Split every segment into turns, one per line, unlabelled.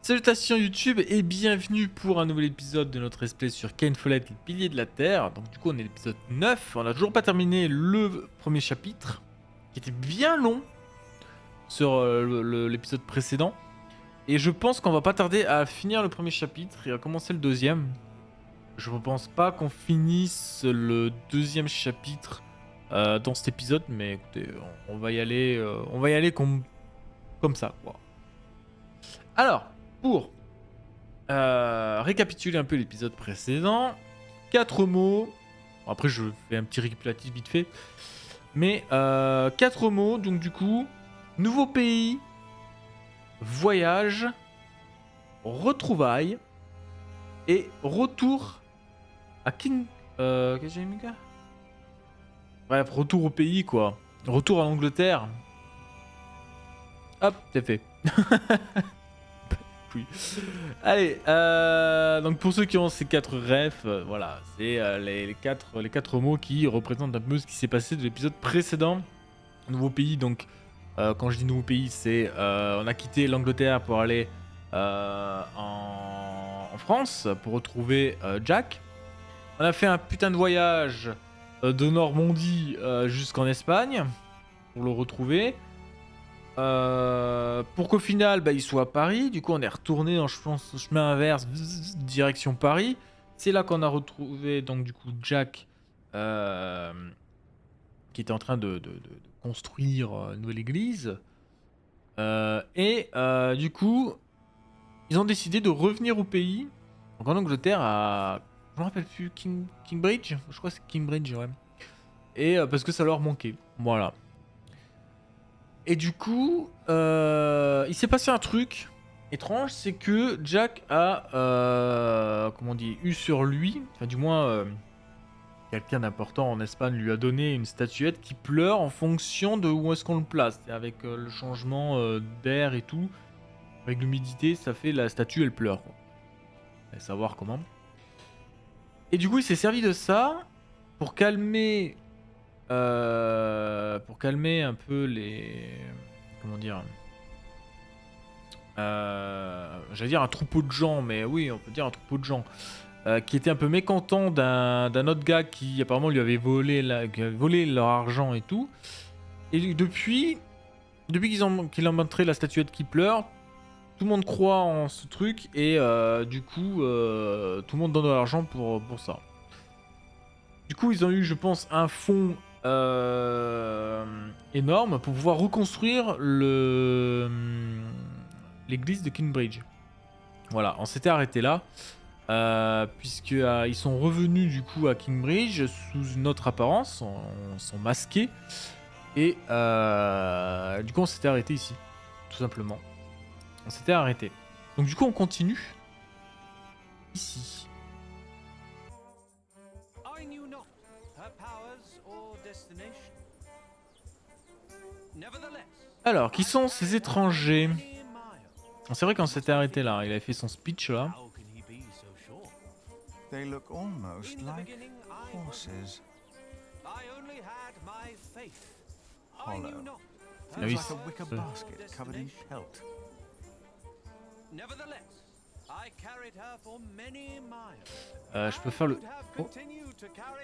Salutations YouTube et bienvenue pour un nouvel épisode de notre espèce sur Follett, les piliers de la Terre. Donc du coup on est à l'épisode 9, on n'a toujours pas terminé le premier chapitre, qui était bien long sur l'épisode précédent. Et je pense qu'on va pas tarder à finir le premier chapitre et à commencer le deuxième. Je ne pense pas qu'on finisse le deuxième chapitre dans cet épisode, mais écoutez, on va y aller comme ça, quoi. Alors, pour récapituler un peu l'épisode précédent, 4 mots. Bon, après, je fais un petit récapitulatif vite fait. Mais 4 mots, donc du coup, nouveau pays, voyage, retrouvailles et retour à King. Qu'est-ce que j'ai mis là ? Bref, retour au pays, quoi. Retour à l'Angleterre. Hop, c'est fait. Oui. Allez, donc pour ceux qui ont ces 4 refs, voilà, c'est les quatre mots qui représentent un peu ce qui s'est passé de l'épisode précédent. Nouveau pays, donc quand je dis nouveau pays, c'est on a quitté l'Angleterre pour aller en France pour retrouver Jack. On a fait un putain de voyage de Normandie jusqu'en Espagne pour le retrouver. Pour qu'au final il soit à Paris. Du coup on est retourné en chemin inverse, direction Paris. C'est là qu'on a retrouvé donc du coup Jack qui était en train de construire une nouvelle église. Du coup ils ont décidé de revenir au pays, donc en Angleterre, à je me rappelle plus, Kingsbridge, je crois que c'est Kingsbridge, ouais. Et parce que ça leur manquait, voilà. Et du coup, il s'est passé un truc étrange, c'est que Jack a, comment on dit, eu sur lui, enfin du moins, quelqu'un d'important en Espagne lui a donné une statuette qui pleure en fonction de où est-ce qu'on le place. Et avec le changement d'air et tout, avec l'humidité, ça fait la statue, elle pleure, quoi. Allez savoir comment. Et du coup, il s'est servi de ça pour calmer un peu les... Comment dire, j'allais dire un troupeau de gens, mais oui, on peut dire un troupeau de gens qui étaient un peu mécontents d'un autre gars qui apparemment lui avait volé leur argent et tout. Et depuis qu'il a montré la statuette qui pleure, tout le monde croit en ce truc et du coup tout le monde donne de l'argent pour ça. Du coup ils ont eu, je pense, un fonds énorme pour pouvoir reconstruire l'église de Kingsbridge. Voilà, on s'était arrêté là, puisque ils sont revenus du coup à Kingsbridge sous une autre apparence, sont masqués, et du coup on s'était arrêté ici, tout simplement. On s'était arrêté. Donc du coup on continue ici. Alors, qui sont ces étrangers ? C'est vrai qu'on s'était arrêté là, il avait fait son speech là.
They look almost like horses. Hollow.
Ah oui,
Seems like a wicker basket covered in pelt.
je peux faire le... Oh. Oh,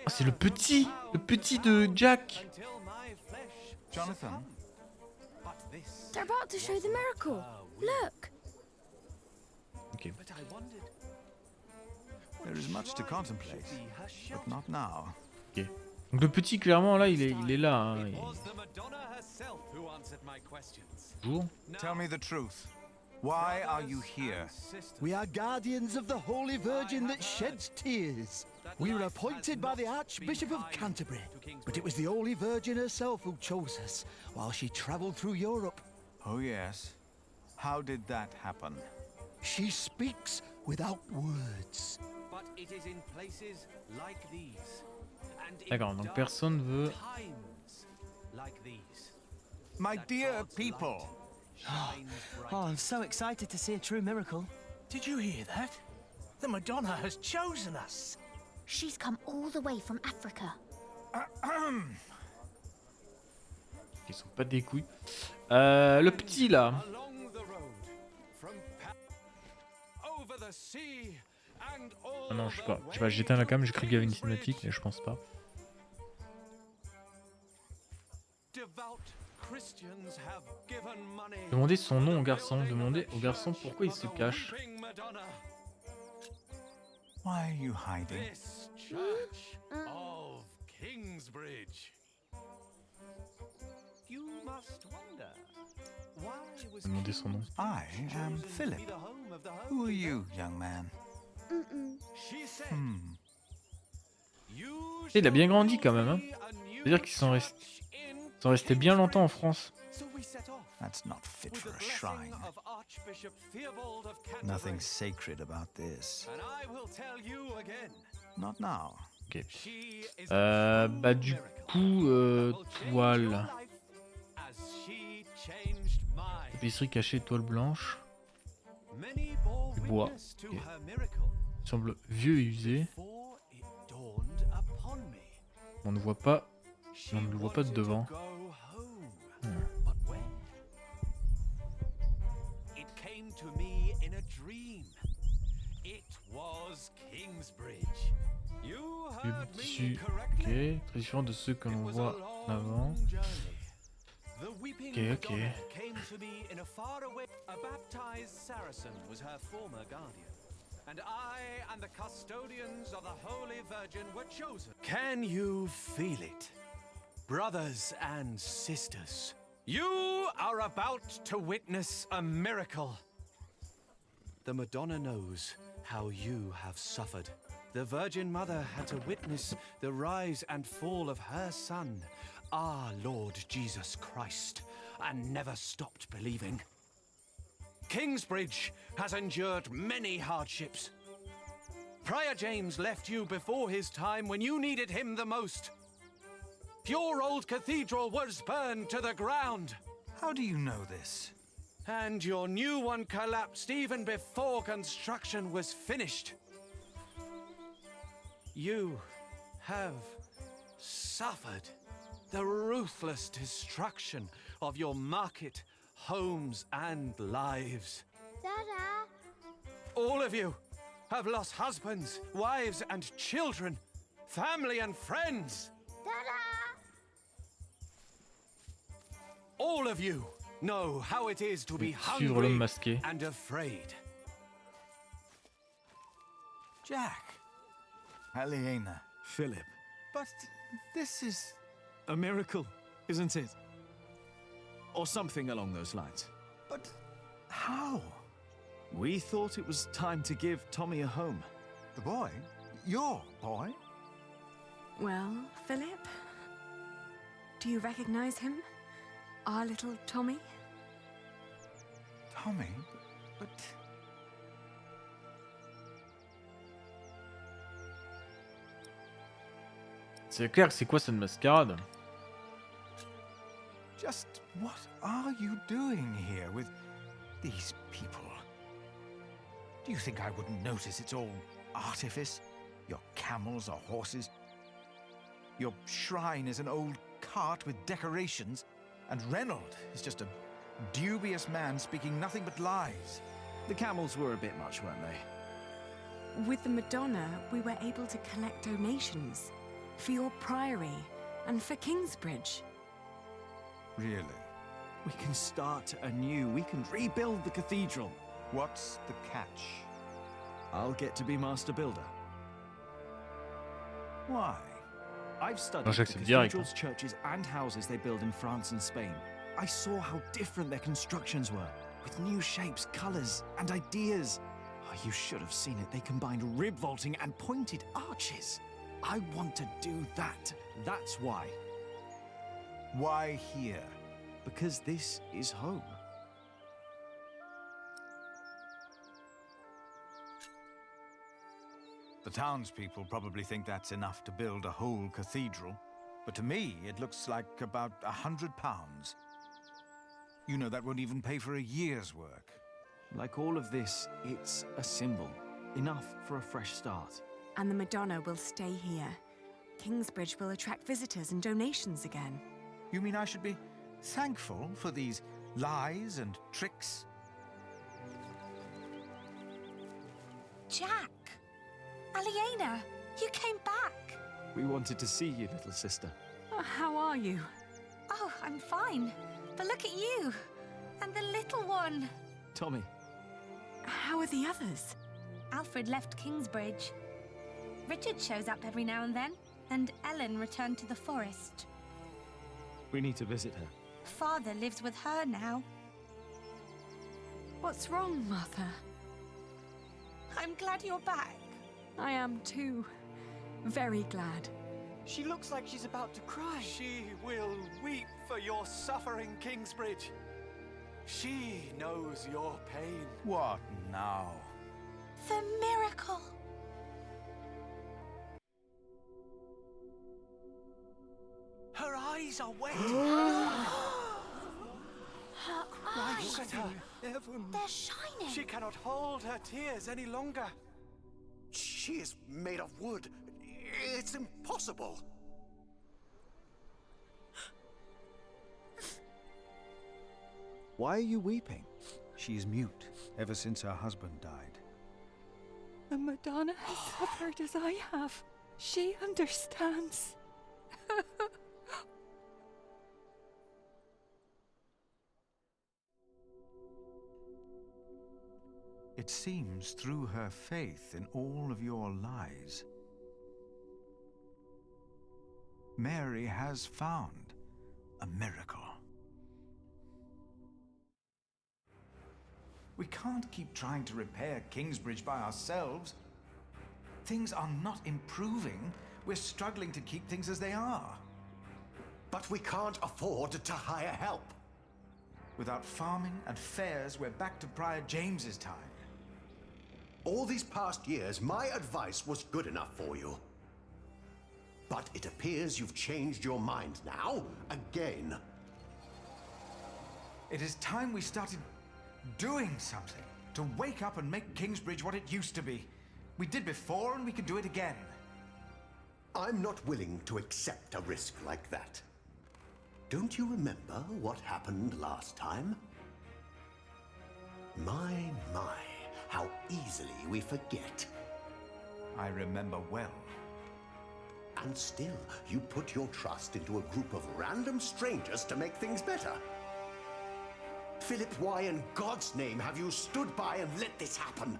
c'est le petit de Jack.
Jonathan,
They're about to show the miracle. Look.
Ok.
there is much to contemplate, but not now.
Ok. Donc le petit, clairement là, il est là. Hein. Bonjour.
Tell me the truth. Why are you here?
We are guardians of the Holy Virgin that sheds tears. We were appointed by the Archbishop of Canterbury, but it was the Holy Virgin herself who chose us while she travelled through Europe.
Oh yes. How did that happen?
She speaks without words.
But it is in places like these, and in
D'accord, donc
dark
personne veut...
times like these,
My
that
dear
God's
people.
light shines
Oh,
bright.
I'm so excited to see a true miracle.
Did you hear that? The Madonna has chosen us.
She's come all the way from Africa.
Ils sont pas des couilles. Le petit là.
Along the road from
Ah non, je sais pas. J'éteins la cam, j'ai cru qu'il y avait une cinématique, mais je pense pas. Demandez son nom au garçon. Demandez au garçon pourquoi il se cache.
Why are you hiding?
This church of Kingsbridge. You must wonder why was
Demandez son nom.
I am Philip. Who are you, young man?
She said,
Hmm.
Il a bien grandi quand même, hein. C'est-à-dire qu'ils sont restés bien longtemps en France.
That's not fit for a shrine. Nothing sacred about this. Not now.
Ok. Bah du coup, toile. Épicerie cachée, toile blanche. Du bois. Ok. Il semble vieux et usé. On ne voit pas. On ne le voit pas de devant.
It came to me in a dream. It was Kingsbridge. You heard me
Tissu. Ok.
correctly.
Très différent de ceux que l'on voit en avant.
The weeping
Ok.
Madonna came to me in a faraway. A baptized Saracen was her former guardian, and I and the custodians of the Holy Virgin were chosen. Can you feel it, brothers and sisters? You are about to witness a miracle. The Madonna knows how you have suffered. The Virgin Mother had to witness the rise and fall of her Son, our Lord Jesus Christ, and never stopped believing. Kingsbridge has endured many hardships. Prior James left you before his time when you needed him the most. Your old cathedral was burned to the ground.
How do you know this?
And your new one collapsed even before construction was finished. You have suffered the ruthless destruction of your market, homes, and lives.
Dada.
All of you have lost husbands, wives, and children, family and friends.
Dada.
All of you know how it is to be
Suivre l'homme
hungry
masqué.
and afraid.
Jack. Helena.
Philip.
But this is...
A miracle, isn't it? Or something along those lines.
But how?
We thought it was time to give Tommy a home.
The boy? Your boy?
Well, Philip? Do you recognize him? Our little Tommy?
Tommy? But...
C'est clair que c'est quoi cette mascarade?
Just what are you doing here with these people? Do you think I wouldn't notice it's all artifice? Your camels are horses. Your shrine is an old cart with decorations. And Reynold is just a dubious man speaking nothing but lies.
The camels were a bit much, weren't they?
With the Madonna, we were able to collect donations for your priory and for Kingsbridge.
Really?
We can start anew. We can rebuild the cathedral.
What's the catch?
I'll get to be master builder.
Why?
I've studied
Non,
the
j'accepte direct.
cathedrals, churches, and houses they build in France and Spain. I saw how different their constructions were, with new shapes, colors, and ideas. Oh, you should have seen it. They combined rib vaulting and pointed arches. I want to do that. That's why.
Why here?
Because this is home.
The townspeople probably think that's enough to build a whole cathedral, but to me it looks like about £100. You know that won't even pay for a year's work.
Like all of this, it's a symbol. Enough for a fresh start.
And the Madonna will stay here. Kingsbridge will attract visitors and donations again.
You mean I should be thankful for these lies and tricks?
Jack! Aliena, you came back!
We wanted to see you, little sister.
How are you? Oh, I'm fine. But look at you! And the little one!
Tommy.
How are the others? Alfred left Kingsbridge. Richard shows up every now and then, and Ellen returned to the forest.
We need to visit her.
Father lives with her now.
What's wrong, Mother?
I'm glad you're back.
I am too. Very glad.
She looks like she's about to cry.
She will weep for your suffering, Kingsbridge. She knows your pain.
What now?
The miracle!
Her eyes are wet.
Her
Look
eyes!
at her.
They're shining!
She cannot hold her tears any longer.
She is made of wood. It's impossible.
Why are you weeping?
She's mute ever since her husband died.
The Madonna has suffered as I have. She understands.
It seems through her faith in all of your lies, Mary has found a miracle. We can't keep trying to repair Kingsbridge by ourselves. Things are not improving. We're struggling to keep things as they are.
But we can't afford to hire help.
Without farming and fairs, we're back to Prior James's time.
All these past years, my advice was good enough for you. But it appears you've changed your mind now, again.
It is time we started doing something to wake up and make Kingsbridge what it used to be. We did before, and we can do it again.
I'm not willing to accept a risk like that. Don't you remember what happened last time? My, how easily we forget.
I remember well.
And still, you put your trust into a group of random strangers to make things better. Philip, why in God's name have you stood by and let this happen?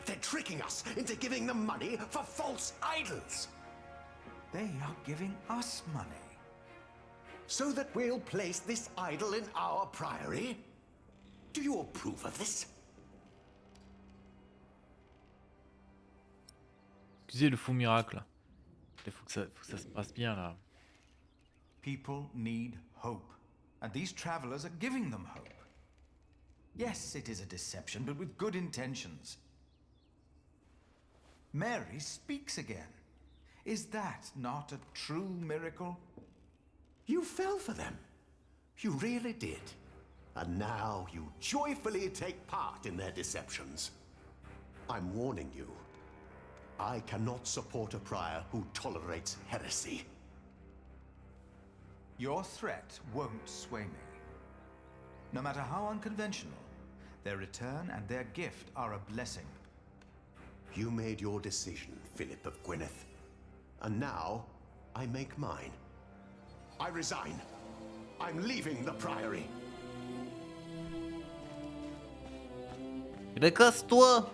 They're tricking us into giving them money for false idols.
They are giving us money.
So that we'll place this idol in our priory? Do you approve of this?
Excusez le faux miracle. Il faut que ça se passe bien là.
People need hope, and these travelers are giving them hope. Yes, it is a deception, but with good intentions. Mary speaks again. Is that not a true miracle?
You fell for them. You really did. And now you joyfully take part in their deceptions. I'm warning you. I cannot support a prior who tolerates heresy.
Your threat won't sway me. No matter how unconventional, their return and their gift are a blessing.
You made your decision, Philip of Gwynedd. And now, I make mine. I resign. I'm leaving the priory.
Eh ben casse-toi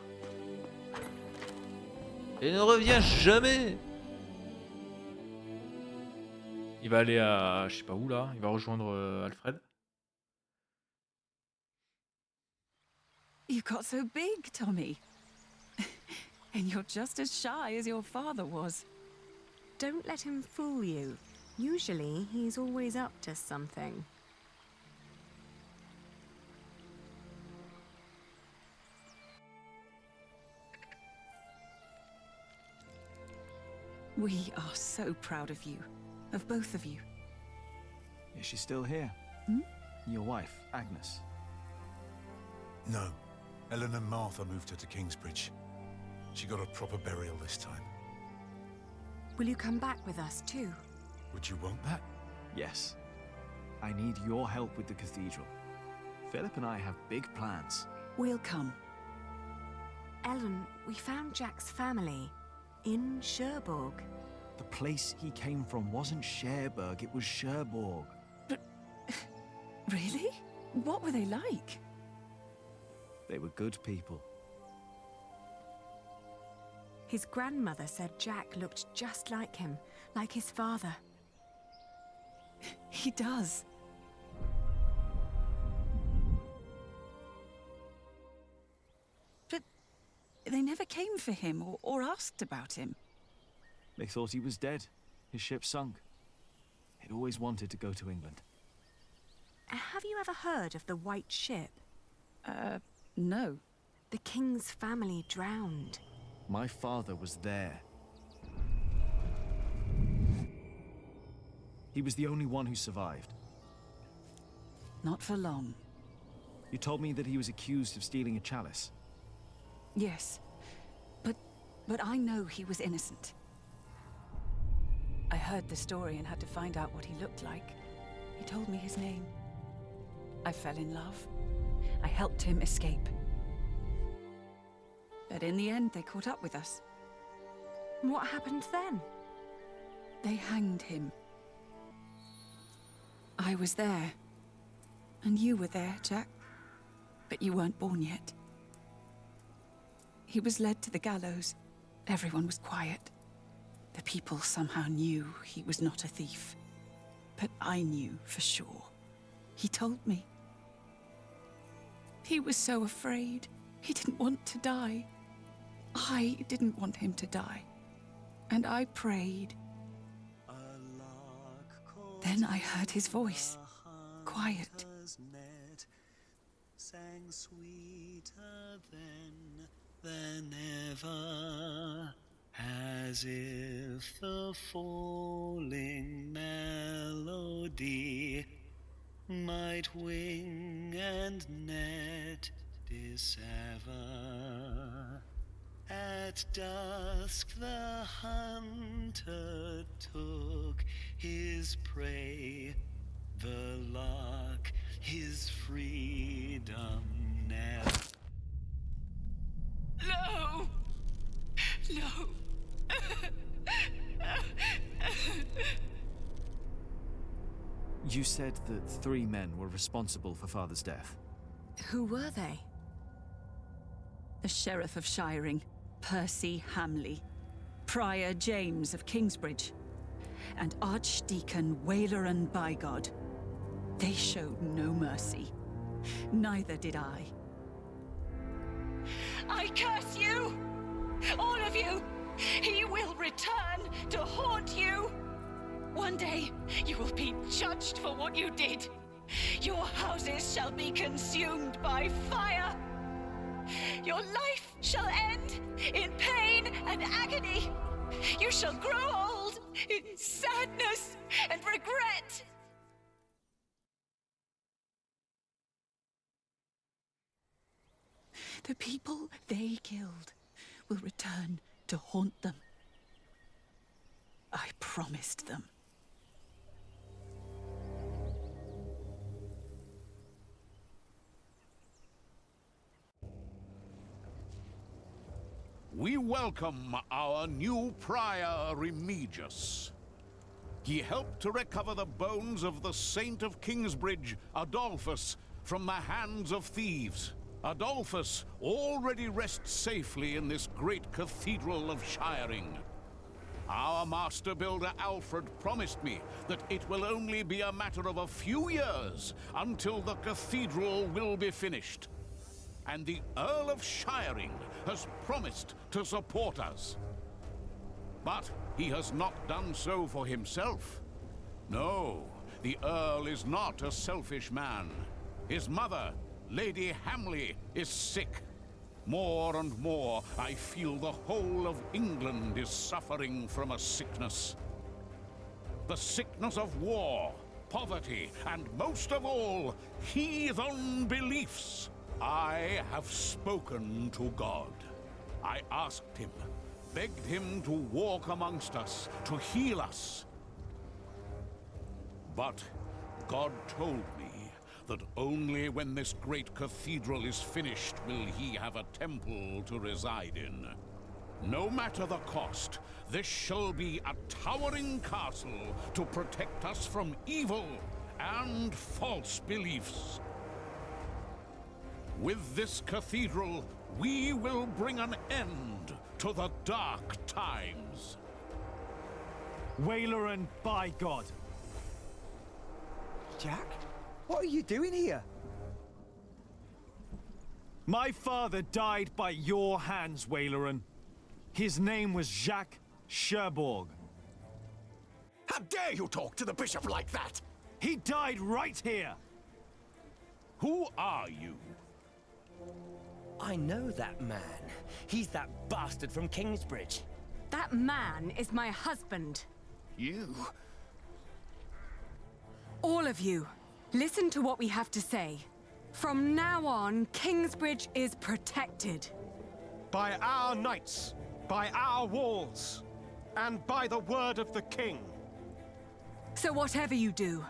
et ne reviens jamais. Il va aller à je sais pas où là, il va rejoindre Alfred.
You got so big, Tommy. And you're just as shy as your father was.
Don't let him fool you. Usually, he's always up to something.
We are so proud of you. Of both of you.
Is she still here? Your wife, Agnes.
No. Ellen and Martha moved her to Kingsbridge. She got a proper burial this time.
Will you come back with us too?
Would you want that?
Yes. I need your help with the cathedral. Philip and I have big plans.
We'll come.
Ellen, we found Jack's family in Cherbourg.
The place he came from wasn't Cherbourg, it was Cherbourg.
But... really? What were they like?
They were good people.
His grandmother said Jack looked just like him, like his father.
He does. But they never came for him or asked about him.
They thought he was dead. His ship sunk. He'd always wanted to go to England.
Have you ever heard of the White Ship?
No.
The king's family drowned.
My father was there. He was the only one who survived.
Not for long.
You told me that he was accused of stealing a chalice.
Yes. But I know he was innocent. I heard the story and had to find out what he looked like. He told me his name. I fell in love. I helped him escape. But in the end, they caught up with us.
What happened then?
They hanged him. I was there. And you were there, Jack. But you weren't born yet. He was led to the gallows. Everyone was quiet. The people somehow knew he was not a thief. But I knew for sure. He told me. He was so afraid. He didn't want to die. I didn't want him to die. And I prayed. Then I heard his voice. Quiet.
Sang sweeter than ever, as if the falling melody might wing and net dissever. At dusk the hunter took his prey, the lark his freedom never.
No! No!
You said that 3 men were responsible for Father's death.
Who were they?
The Sheriff of Shiring, Percy Hamley, Prior James of Kingsbridge, and Archdeacon Waileran Bygod. They showed no mercy. Neither did I. I curse you! All of you! He will return to haunt you! One day, you will be judged for what you did. Your houses shall be consumed by fire. Your life shall end in pain and agony. You shall grow old in sadness and regret. The people they killed will return to haunt them. I promised them.
We welcome our new prior, Remigius. He helped to recover the bones of the Saint of Kingsbridge, Adolphus, from the hands of thieves. Adolphus already rests safely in this great cathedral of Shiring. Our master builder Alfred promised me that it will only be a matter of a few years until the cathedral will be finished. And the Earl of Shiring has promised to support us. But he has not done so for himself. No, the Earl is not a selfish man. His mother, Lady Hamley, is sick. More and more, I feel the whole of England is suffering from a sickness. The sickness of war, poverty, and most of all, heathen beliefs. I have spoken to God. I asked him, begged him to walk amongst us, to heal us. But God told me that only when this great cathedral is finished will he have a temple to reside in. No matter the cost, this shall be a towering castle to protect us from evil and false beliefs. With this cathedral, we will bring an end to the dark times.
Waileran, by God.
Jack? What are you doing here?
My father died by your hands, Waileran. His name was Jacques Cherbourg.
How dare you talk to the bishop like that?
He died right here!
Who are you?
I know that man. He's that bastard from Kingsbridge.
That man is my husband.
You?
All of you, listen to what we have to say. From now on, Kingsbridge is protected.
By our knights, by our walls, and by the word of the king.
So whatever you do,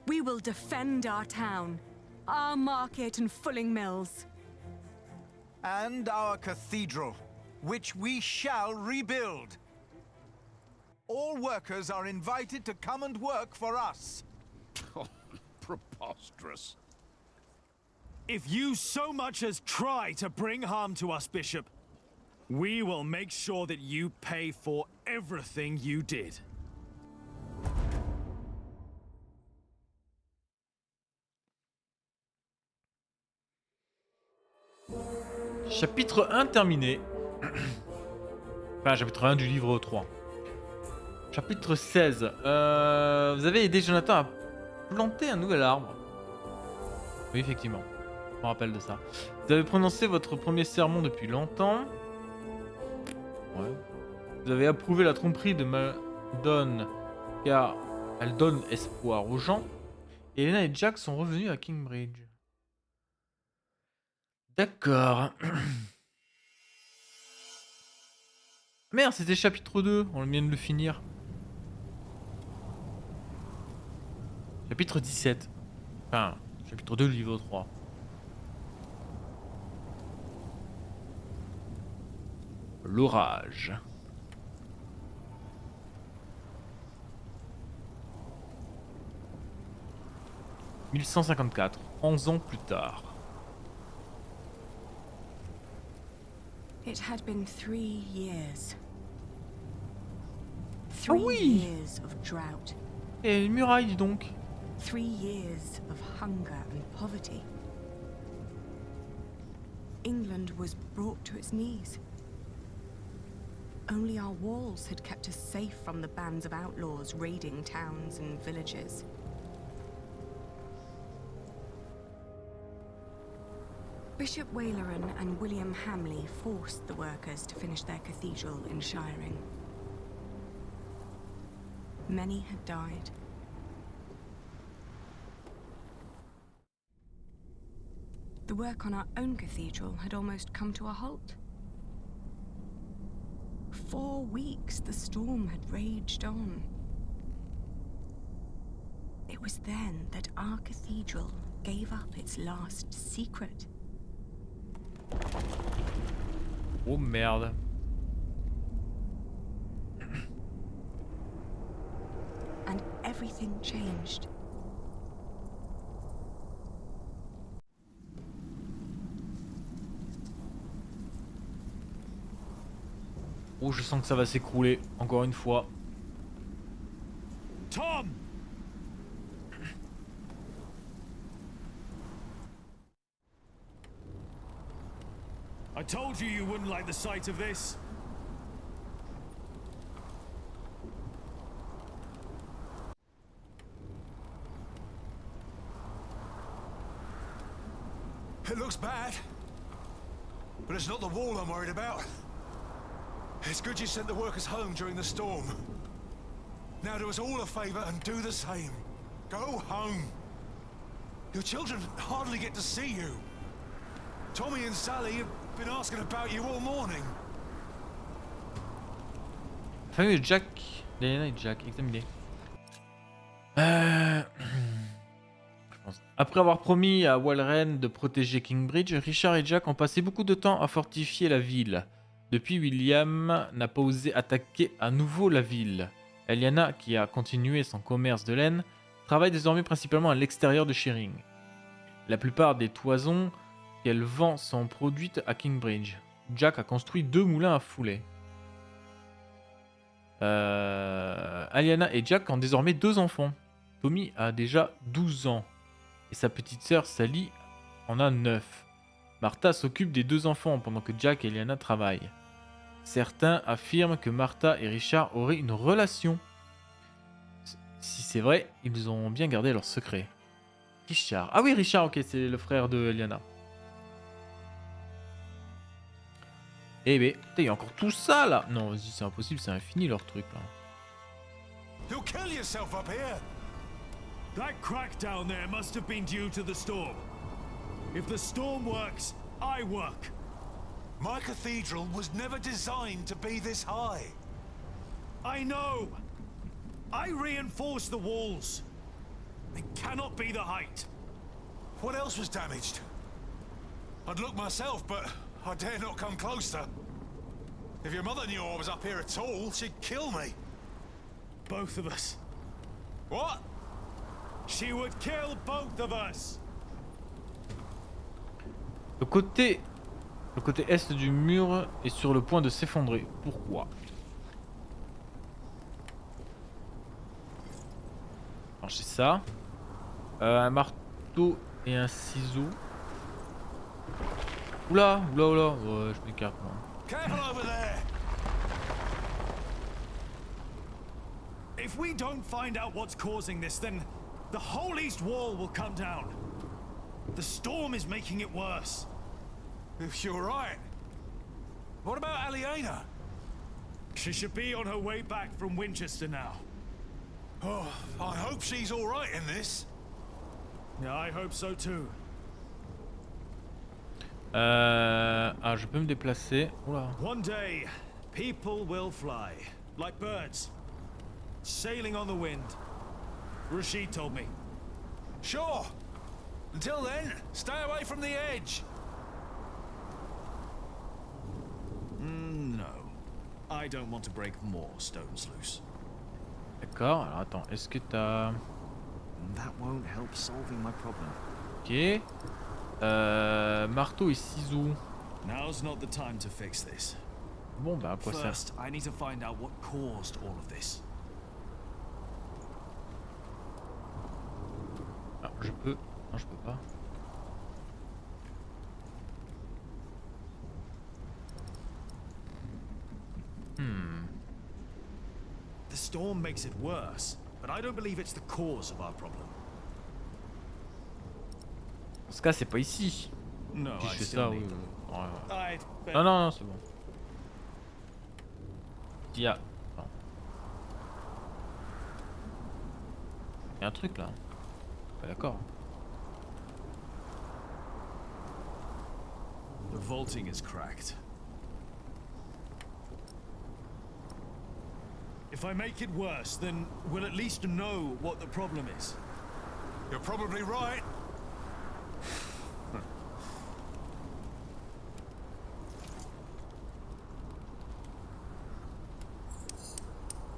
we will defend our town, our market and fulling mills.
And our cathedral, which we shall rebuild. All workers are invited to come and work for us.
Oh, preposterous.
If you so much as try to bring harm to us, Bishop, we will make sure that you pay for everything you did.
Chapitre 1 terminé. Enfin, chapitre 1 du livre 3. Chapitre 16. Vous avez aidé Jonathan à planter un nouvel arbre. Oui, effectivement. Je me rappelle de ça. Vous avez prononcé votre premier sermon depuis longtemps. Ouais. Vous avez approuvé la tromperie de Madone car elle donne espoir aux gens. Et Elena et Jack sont revenus à Kingsbridge. D'accord. Merde, c'était chapitre 2. On vient de le finir. Chapitre 17. Enfin, chapitre 2, livre 3. L'orage. « 1154, 11 ans plus tard.
It had been 3 years. 3
Ah oui!
years of drought.
Et une muraille, dis donc.
3 years of hunger and poverty. England was brought to its knees. Only our walls had kept us safe from the bands of outlaws raiding towns and villages. Bishop Waileran and William Hamley forced the workers to finish their cathedral in Shiring. Many had died. The work on our own cathedral had almost come to a halt. 4 weeks the storm had raged on. It was then that our cathedral gave up its last secret.
Oh merde.
And everything changed.
Oh, je sens que ça va s'écrouler, encore une fois.
Tom! I told you you wouldn't like the sight of this.
It looks bad, but it's not the wall I'm worried about. It's good you sent the workers home during the storm. Now do us all a favor and do the same. Go home. Your children hardly get to see you. Tommy and Sally have been asking about you all morning.
La famille de Jack, d'Elena et Jack, examiné. Je pense. Après avoir promis à Walren de protéger Kingsbridge, Richard et Jack ont passé beaucoup de temps à fortifier la ville. Depuis, William n'a pas osé attaquer à nouveau la ville. Eliana, qui a continué son commerce de laine, travaille désormais principalement à l'extérieur de Shearing. La plupart des toisons qu'elle vend sont produites à Kingsbridge. Jack a construit 2 moulins à foulet. Aliana et Jack ont désormais 2 enfants. Tommy a déjà 12 ans et sa petite sœur Sally en a 9. Martha s'occupe des 2 enfants pendant que Jack et Aliana travaillent. Certains affirment que Martha et Richard auraient une relation. Si c'est vrai, ils ont bien gardé leur secret. Richard. Ah oui, Richard, ok, c'est le frère de Eliana. Eh ben, il y a encore tout ça là. Non, vas-y, c'est impossible, c'est infini leur truc là.
You'll kill yourself up here.
That crack down there must have been due to the storm. If the storm works, I work.
My cathedral was never designed to be this high.
I know. I reinforced the walls. It cannot be the height.
What else was damaged? I'd look myself, but I dare not come closer. If your mother knew I was up here at all, she'd kill me.
Both of us.
What?
She would kill both of us.
Le côté est du mur est sur le point de s'effondrer. Pourquoi? Alors j'ai ça. Un marteau et un ciseau. Oula, oula, oula. Ouais, je m'écarte moi.
Careful over there.
If we don't find out what's causing this, then the whole east wall will come down. The storm is making it worse.
If you're right. What about Aliena?
She should be on her way back from Winchester now.
Oh, I hope she's all right in this.
Yeah, I hope so too.
Ah, je peux me déplacer. Oula.
One day, people will fly, like birds, sailing on the wind. Rashid told me.
Sure. Until then, stay away from the edge.
No. I don't want to break more stones loose.
D'accord, alors attends, est-ce que t'as...
That won't help solving my problem.
Ok. Marteau et ciseaux.
Now's not the time to fix this.
Bon bah à quoi ça?
First, I need to find out what caused all of this.
Ah, je peux... Non, je peux pas.
The storm makes it worse, but I don't believe it's the cause of our problem.
Dans ce cas, c'est pas ici.
No,
Si je
I
fais
still
ça, oui.
need them.
Ouais.
I'd
Non, non, non, c'est bon. Il y a... Non. Il y a un truc là. Pas d'accord.
The vaulting is cracked. If I make it worse, then we'll at least know what the problem is.
You're probably right.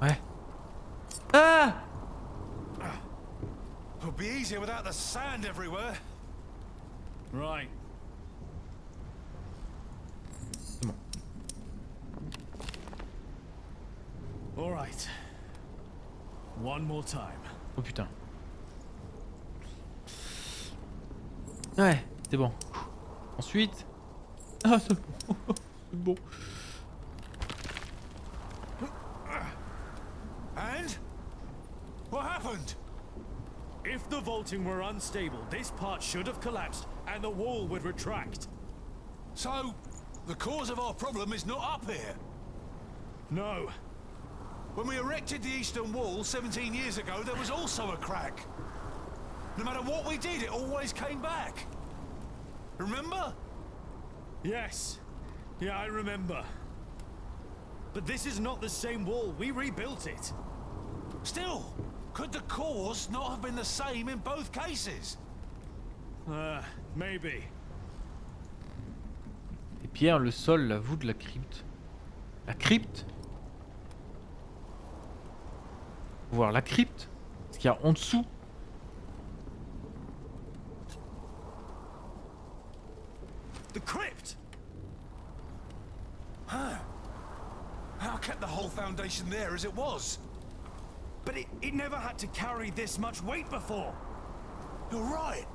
Ouais. Ah!
It'll be easier without the sand everywhere.
Right.
C'est bon.
All right. One more time.
Oh putain. Ouais, c'est bon. Ensuite... Ah, c'est bon. C'est bon.
And? What happened?
If the vaulting were unstable, this part should have collapsed and the wall would retract.
So, the cause of our problem is not up here?
No.
When we erected the eastern wall 17 years ago, there was also a crack. No matter what we did, it always came back. Remember?
Yes. Yeah, I remember. But this is not the same wall. We rebuilt it.
Still, could the cause not have been the same in both cases?
Maybe.
Les pierres, le sol, la voûte, la crypte. La crypte? Voir la crypte? Ce qu'il y a en dessous?
The crypt! Huh. How kept the whole foundation there as it was?
But it never had to carry this much weight before.
You're right.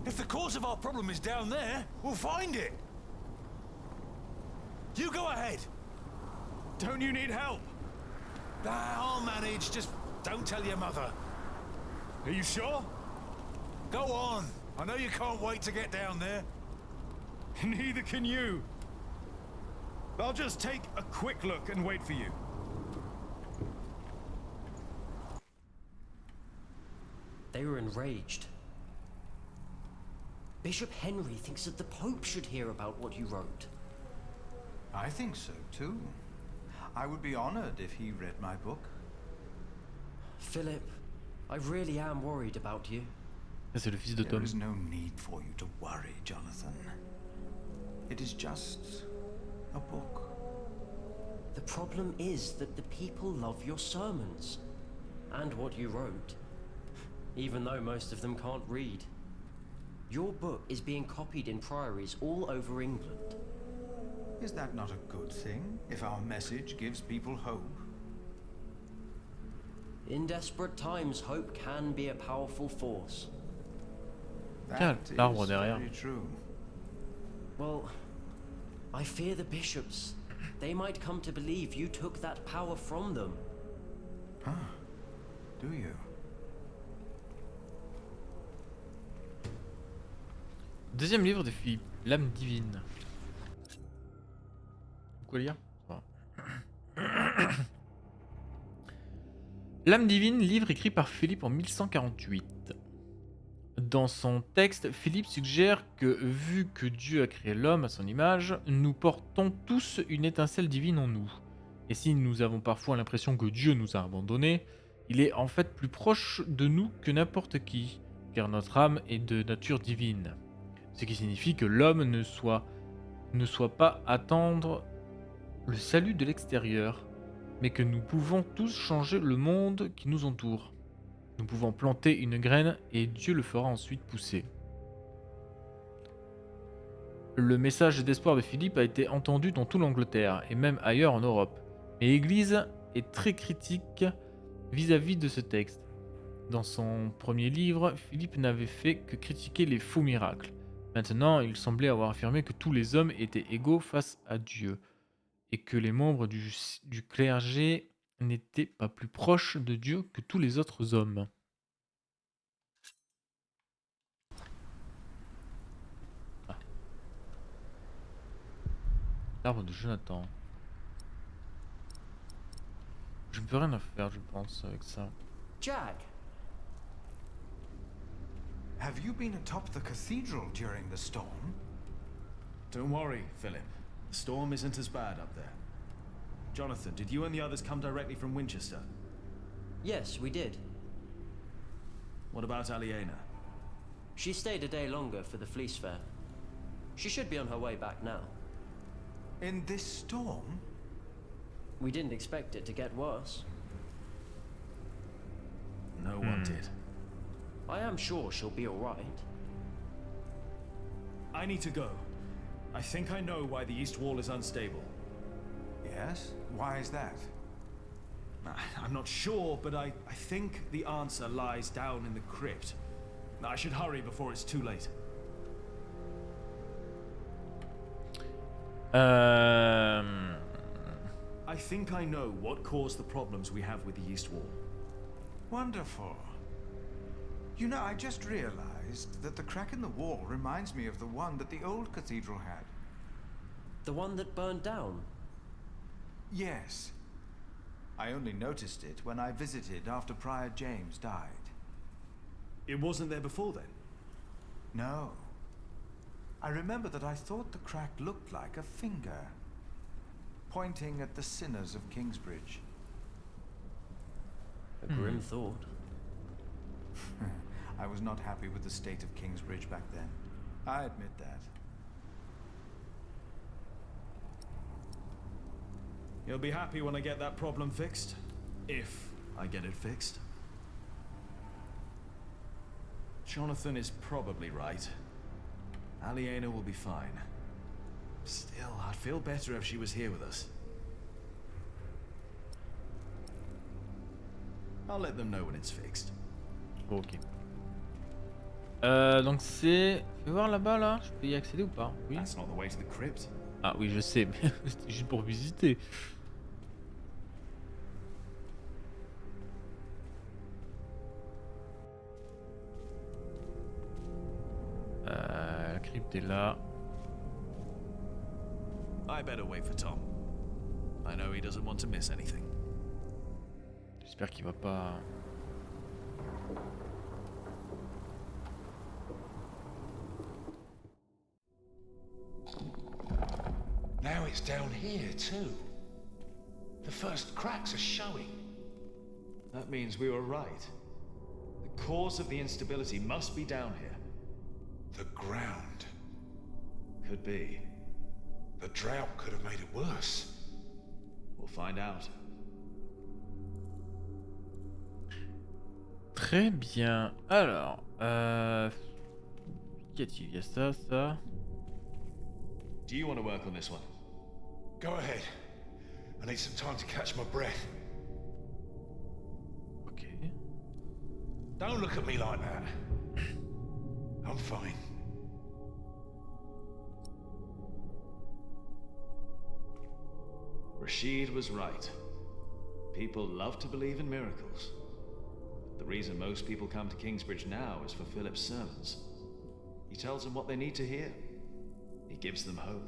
If the cause of our problem is down there, we'll find it. You go ahead.
Don't you need help?
I'll manage. Just don't tell your mother.
Are you sure?
Go on. I know you can't wait to get down there.
Neither can you. I'll just take a quick look and wait for you.
They were enraged. Bishop Henry thinks that the Pope should hear about what you wrote.
I think so, too. I would be honored if he read my book.
Philip, I really am worried about you.
C'est le fils de
There
Tom.
is no need for you to worry, Jonathan. It is just a book.
The problem is that the people love your sermons and what you wrote, even though most of them can't read. Your book is being copied in priories all over England.
Is that not a good thing, if our message gives people hope?
In desperate times, hope can be a powerful force.
That
l'arbre
is
derrière.
very true.
Well, I fear the bishops. They might come to believe you took that power from them.
Huh? Do you?
Deuxième livre de Philippe, l'âme divine. Quoi lire? L'âme divine, livre écrit par Philippe en 1148. Dans son texte, Philippe suggère que, vu que Dieu a créé l'homme à son image, nous portons tous une étincelle divine en nous. Et si nous avons parfois l'impression que Dieu nous a abandonnés, il est en fait plus proche de nous que n'importe qui, car notre âme est de nature divine. Ce qui signifie que l'homme ne soit pas attendre le salut de l'extérieur, mais que nous pouvons tous changer le monde qui nous entoure. Nous pouvons planter une graine et Dieu le fera ensuite pousser. Le message d'espoir de Philippe a été entendu dans toute l'Angleterre et même ailleurs en Europe. Mais l'Église est très critique vis-à-vis de ce texte. Dans son premier livre, Philippe n'avait fait que critiquer les faux miracles. Maintenant, il semblait avoir affirmé que tous les hommes étaient égaux face à Dieu et que les membres du clergé n'étaient pas plus proches de Dieu que tous les autres hommes. Ah. L'arbre de Jonathan. Je ne peux rien à faire, je pense, avec ça.
Jack!
Have you been atop the cathedral during the storm?
Don't worry, Philip. The storm isn't as bad up there. Jonathan, did you and the others come directly from Winchester?
Yes, we did.
What about Aliena?
She stayed a day longer for the fleece fair. She should be on her way back now.
In this storm?
We didn't expect it to get worse.
No one did.
I am sure she'll be alright.
I need to go. I think I know why the east wall is unstable.
Yes? Why is that?
I'm not sure, but I think the answer lies down in the crypt. I should hurry before it's too late. I think I know what caused the problems we have with the east wall.
Wonderful. You know, I just realized that the crack in the wall reminds me of the one that the old cathedral had.
The one that burned down?
Yes. I only noticed it when I visited after Prior James died.
It wasn't there before then?
No. I remember that I thought the crack looked like a finger, pointing at the sinners of Kingsbridge.
A grim thought.
I was not happy with the state of Kingsbridge back then. I admit that.
You'll be happy when I get that problem fixed. If I get it fixed. Jonathan is probably right. Aliena will be fine. Still, I'd feel better if she was here with us. I'll let them know when it's fixed.
Ok. Donc c'est... Fais voir là-bas là, je peux y accéder ou pas? Oui.
That's not the way to the crypt.
Ah oui, je sais, mais c'était juste pour visiter. La crypte est là.
I better wait for Tom. I know he doesn't want to miss anything.
J'espère qu'il va pas...
Now it's down here too. The first cracks are showing.
That means we were right. The cause of the instability must be down here.
The ground.
Could be.
The drought could have made it worse.
We'll find out.
Très bien. Alors, qu'y a-t-il? Il y a ça, ça.
Do you want to work on this one?
Go ahead. I need some time to catch my breath.
Okay.
Don't look at me like that. I'm fine.
Rashid was right. People love to believe in miracles. The reason most people come to Kingsbridge now is for Philip's sermons. He tells them what they need to hear. He gives them hope.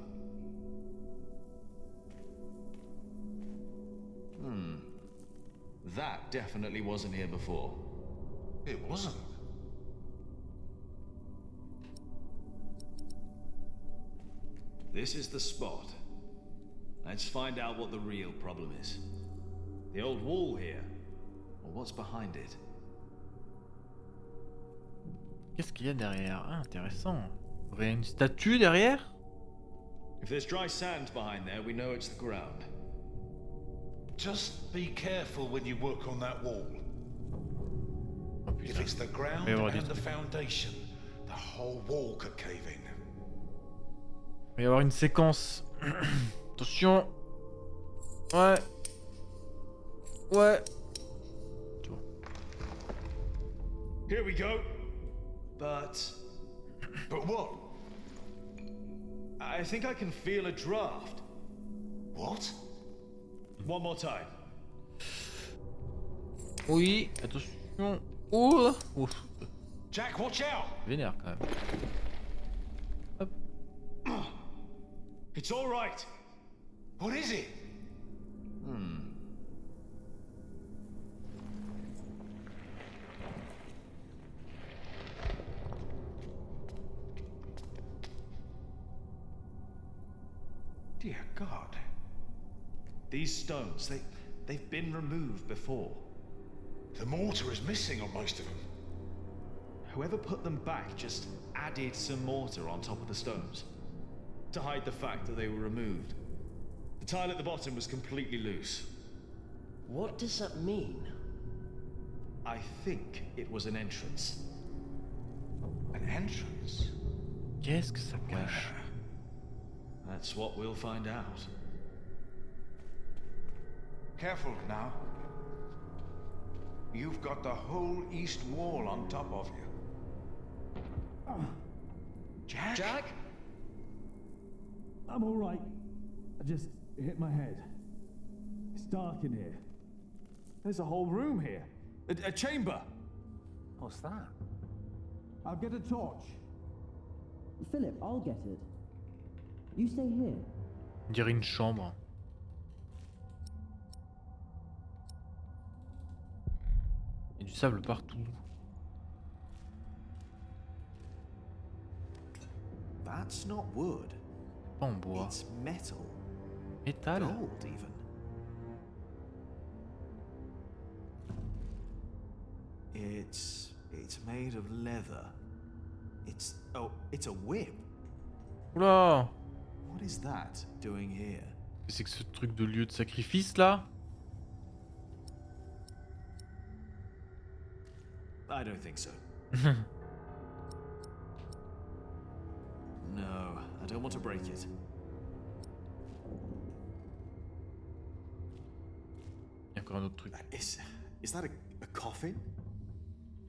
That definitely wasn't here before.
It wasn't.
This is the spot. Let's find out what the real problem is. The old wall here, or what's behind it.
Qu'est-ce qu'il y a derrière? Ah, intéressant. Il y aurait une statue derrière?
If there's dry sand behind there, we know it's the ground.
Just be careful when you work on that wall.
Oh,
if it's the ground and the foundation, the whole wall could cave in.
Il va y avoir une séquence. Attention. Ouais. Ouais. Tu vois.
Here we go. But
what?
I think I can feel a draft.
What?
One more time.
Oui, attention. Oh, ouf.
Jack, watch out!
Vénère quand même. Hop.
It's all right.
What is it?
Dear God. These stones, they've been removed before.
The mortar is missing on most of them.
Whoever put them back just added some mortar on top of the stones to hide the fact that they were removed. The tile at the bottom was completely loose.
What does that mean?
I think it was an entrance.
An entrance?
Qu'est-ce que ça cache?
That's what we'll find out.
Careful now. You've got the whole east wall on top of you. Jack?
Jack? I'm all right. I just hit my head. It's dark in here. There's a whole room here. A chamber.
What's that?
I'll get a torch.
Philip, I'll get it. You stay here.
On dirait une chambre. Il y a du sable partout.
That's not wood.
Pas en bois.
It's metal.
Métal.
Gold, even. It's
It's made of leather. It's a whip.
Oula!
What is that doing here?
Qu'est-ce que c'est que ce truc de lieu de sacrifice là?
I don't think so. No, I don't want to break it.
Il y a encore un autre truc.
Is that a coffin?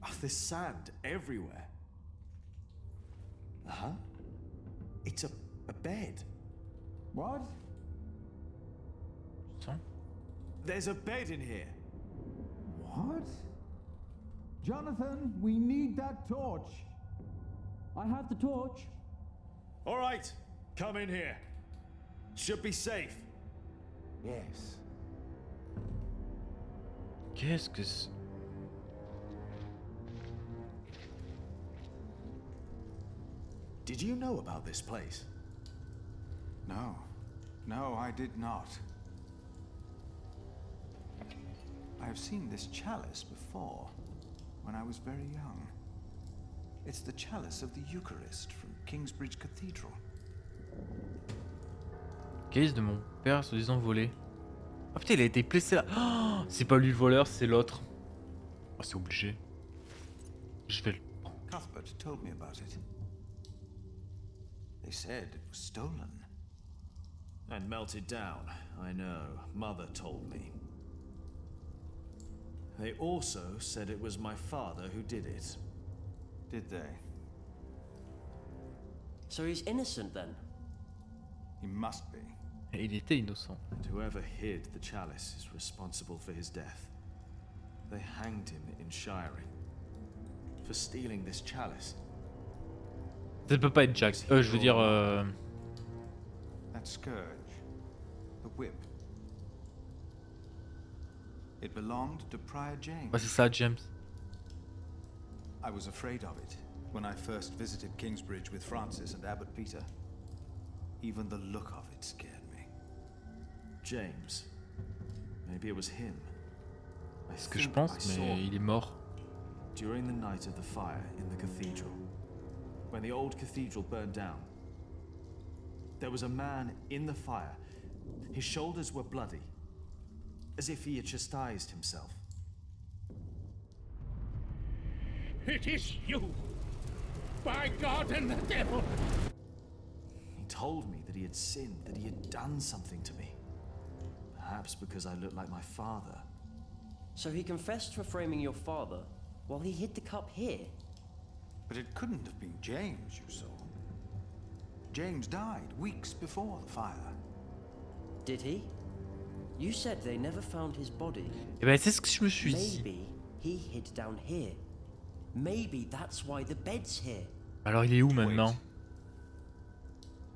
Oh, there's sand everywhere. Uh-huh. It's a bed.
What?
Sang?
There's a bed in here.
What? Jonathan, we need that torch.
I have the torch.
All right, come in here. Should be safe.
Yes.
Qu'est-ce que c'est?
Did you know about this place?
No. No, I did not. I have seen this chalice before, when I was very young. It's the chalice of the Eucharist from Kingsbridge Cathedral.
Calice de mon père se disant volé. Ah putain, il a été placé là. Oh, c'est pas lui le voleur, c'est l'autre. Oh, c'est obligé. Je vais le prendre.
Cuthbert told me about it. They said it was stolen.
And melted down, I know. Mother told me. They also said it was my father who did it.
Did they?
So he's innocent then?
He must be.
Et il était innocent.
And whoever hid the chalice is responsible for his death. They hanged him in Shiring for stealing this chalice.
Ça peut pas être Jack. Je veux dire.
That scourge, the whip. It belonged to Prior James.
Ouais, c'est ça, James.
I was afraid of it when I first visited Kingsbridge with Francis and Abbot Peter. Even the look of it scared me.
James. Maybe it was him.
C'est ce que je pense, mais il est mort.
During the night of the fire in the cathedral, when the old cathedral burned down, there was a man in the fire. His shoulders were bloody, as if he had chastised himself.
It is you! By God and the devil!
He told me that he had sinned, that he had done something to me. Perhaps because I looked like my father.
So he confessed for framing your father while he hid the cup here?
But it couldn't have been James you saw. James died weeks before the fire.
Did he? You said they never found his body.
Eh ben, c'est ce que je me suis dit.
Maybe he hid down here. Maybe that's why the bed's here.
Alors il est où maintenant?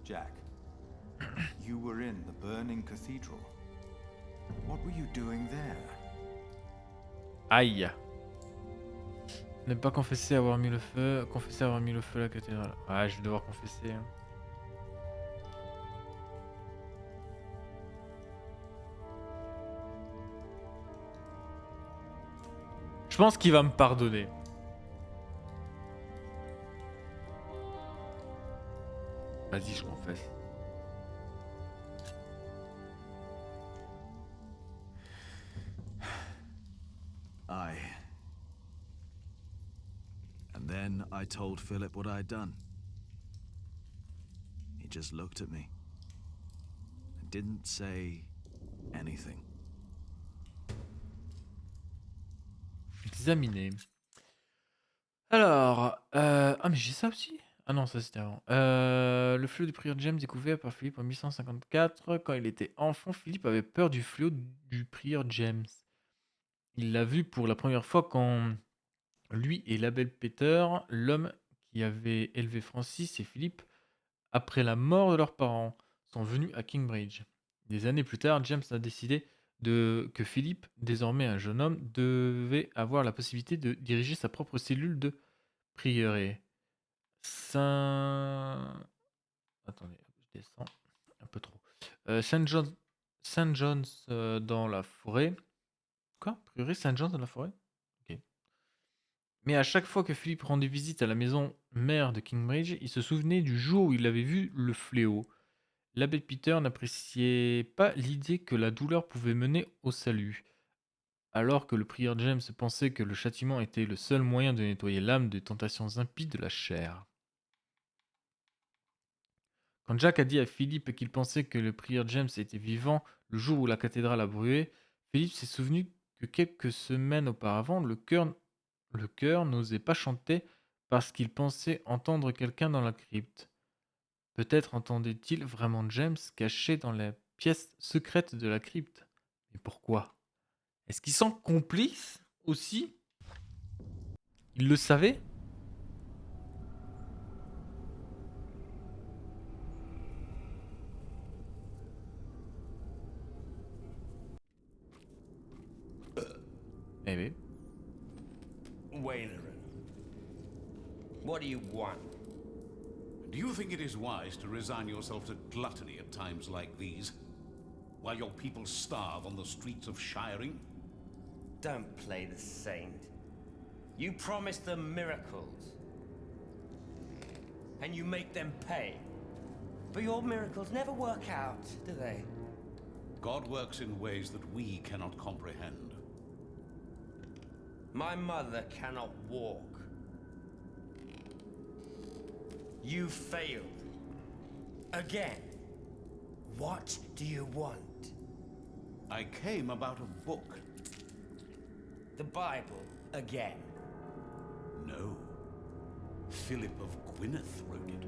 Jack, you were in the burning cathedral. What were you doing there?
Aïe. Ne pas confesser avoir mis le feu. Confesser avoir mis le feu à la cathédrale. Ouais, je vais devoir confesser. Je pense qu'il va me pardonner. Vas-y, je confesse.
And then I told Philip what I had done. He just looked at me and didn't say anything.
Examiner. Alors, ah mais j'ai ça aussi. Ah non, ça c'était avant. Le fléau du prieur James découvert par Philippe en 1154. Quand il était enfant, Philippe avait peur du fléau du prieur James. Il l'a vu pour la première fois quand lui et l'abbé Peter, l'homme qui avait élevé Francis et Philippe, après la mort de leurs parents, sont venus à Kingsbridge. Des années plus tard, James a décidé que Philippe, désormais un jeune homme, devait avoir la possibilité de diriger sa propre cellule de prieuré. Attendez, je descends un peu trop. Saint John's dans la forêt. Quoi? Prieuré Saint John's dans la forêt? Ok. Mais à chaque fois que Philippe rendait visite à la maison mère de Kingsbridge, il se souvenait du jour où il avait vu le fléau. L'abbé Peter n'appréciait pas l'idée que la douleur pouvait mener au salut. Alors que le prieur James pensait que le châtiment était le seul moyen de nettoyer l'âme des tentations impies de la chair. Quand Jack a dit à Philippe qu'il pensait que le prieur James était vivant le jour où la cathédrale a brûlé, Philippe s'est souvenu que quelques semaines auparavant, le chœur n'osait pas chanter parce qu'il pensait entendre quelqu'un dans la crypte. Peut-être entendait-il vraiment James caché dans la pièce secrète de la crypte. Mais pourquoi? Est-ce qu'ils sont complices aussi? Ils le savaient? Eh oui.
Waileran, what do you want?
Do you think it is wise to resign yourself to gluttony at times like these, while your people starve on the streets of Shiring?
Don't play the saint. You promise them miracles, and you make them pay. But your miracles never work out, do they?
God works in ways that we cannot comprehend.
My mother cannot walk. You failed. Again. What do you want?
I came about a book.
The Bible again.
No. Philip of Gwynedd wrote it.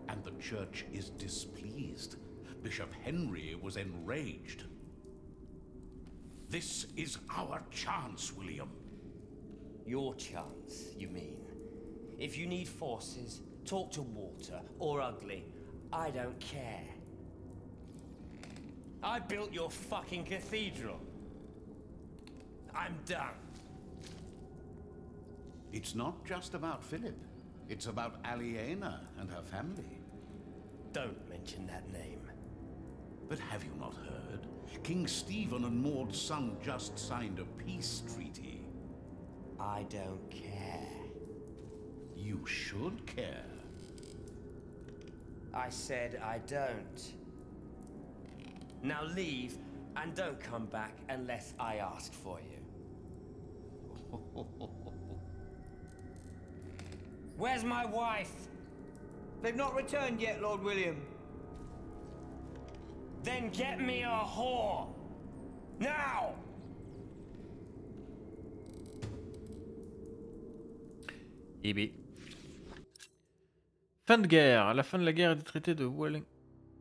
And the church is displeased. Bishop Henry was enraged. This is our chance, William.
Your chance, you mean? If you need forces, talk to Walter or Ugly. I don't care. I built your fucking cathedral. I'm done.
It's not just about Philip. It's about Aliena and her family.
Don't mention that name.
But have you not heard? King Stephen and Maud's son just signed a peace treaty.
I don't care.
You should care.
I said I don't. Now leave and don't come back unless I ask for you. Where's my wife?
They've not returned yet, Lord William.
Then get me a whore! Now!
Eh bien. Fin de guerre. À la fin de la guerre et des traités de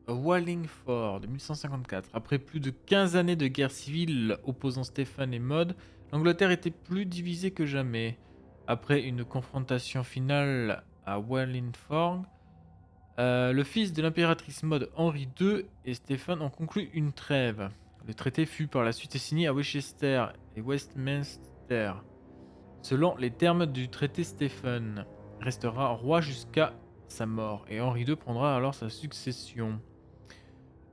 Wallingford de 1154. Après plus de 15 années de guerre civile opposant Stéphane et Maud, l'Angleterre était plus divisée que jamais. Après une confrontation finale à Wallingford, le fils de l'impératrice Maud, Henri II, et Stéphane ont conclu une trêve. Le traité fut par la suite signé à Winchester et Westminster. Selon les termes du traité, Stéphane restera roi jusqu'à sa mort et Henri II prendra alors sa succession.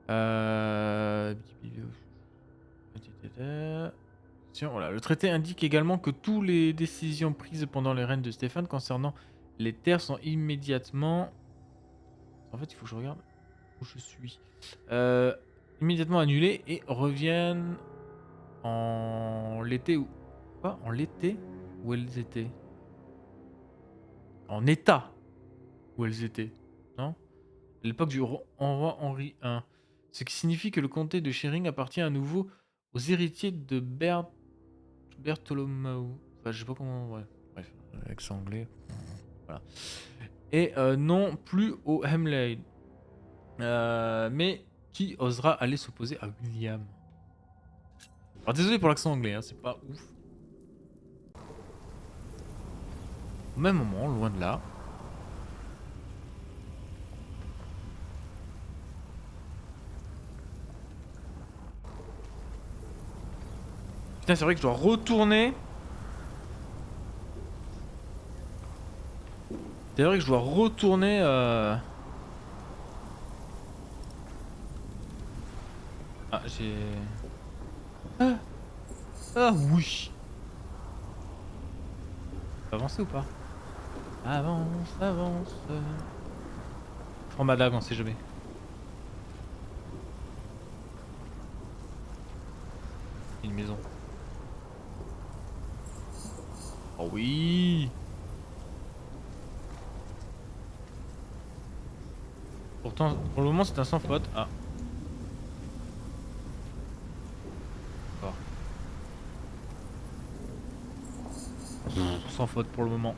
Voilà. Le traité indique également que toutes les décisions prises pendant le règne de Stéphane concernant les terres sont immédiatement... En fait, il faut que je regarde où je suis. Immédiatement annulées et reviennent en l'été ou... Quoi? En l'été où elles étaient? En état où elles étaient, non? À l'époque du roi Henri I. Ce qui signifie que le comté de Shiring appartient à nouveau aux héritiers de Bertolomeu. Enfin, je sais pas comment... Ouais, bref, accent anglais. Voilà. Et non plus au Hemley. Mais qui osera aller s'opposer à William? Alors désolé pour l'accent anglais, hein, c'est pas ouf. Au même moment, loin de là, putain, c'est vrai que je dois retourner. C'est vrai que je dois retourner. Ah, j'ai. Ah oui. Faut avancer ou pas? Avance, avance. Je prends ma dague, on sait jamais. Une maison. Oh oui! Pourtant, pour le moment, c'est un sans faute. Ah. D'accord. Sans faute pour le moment.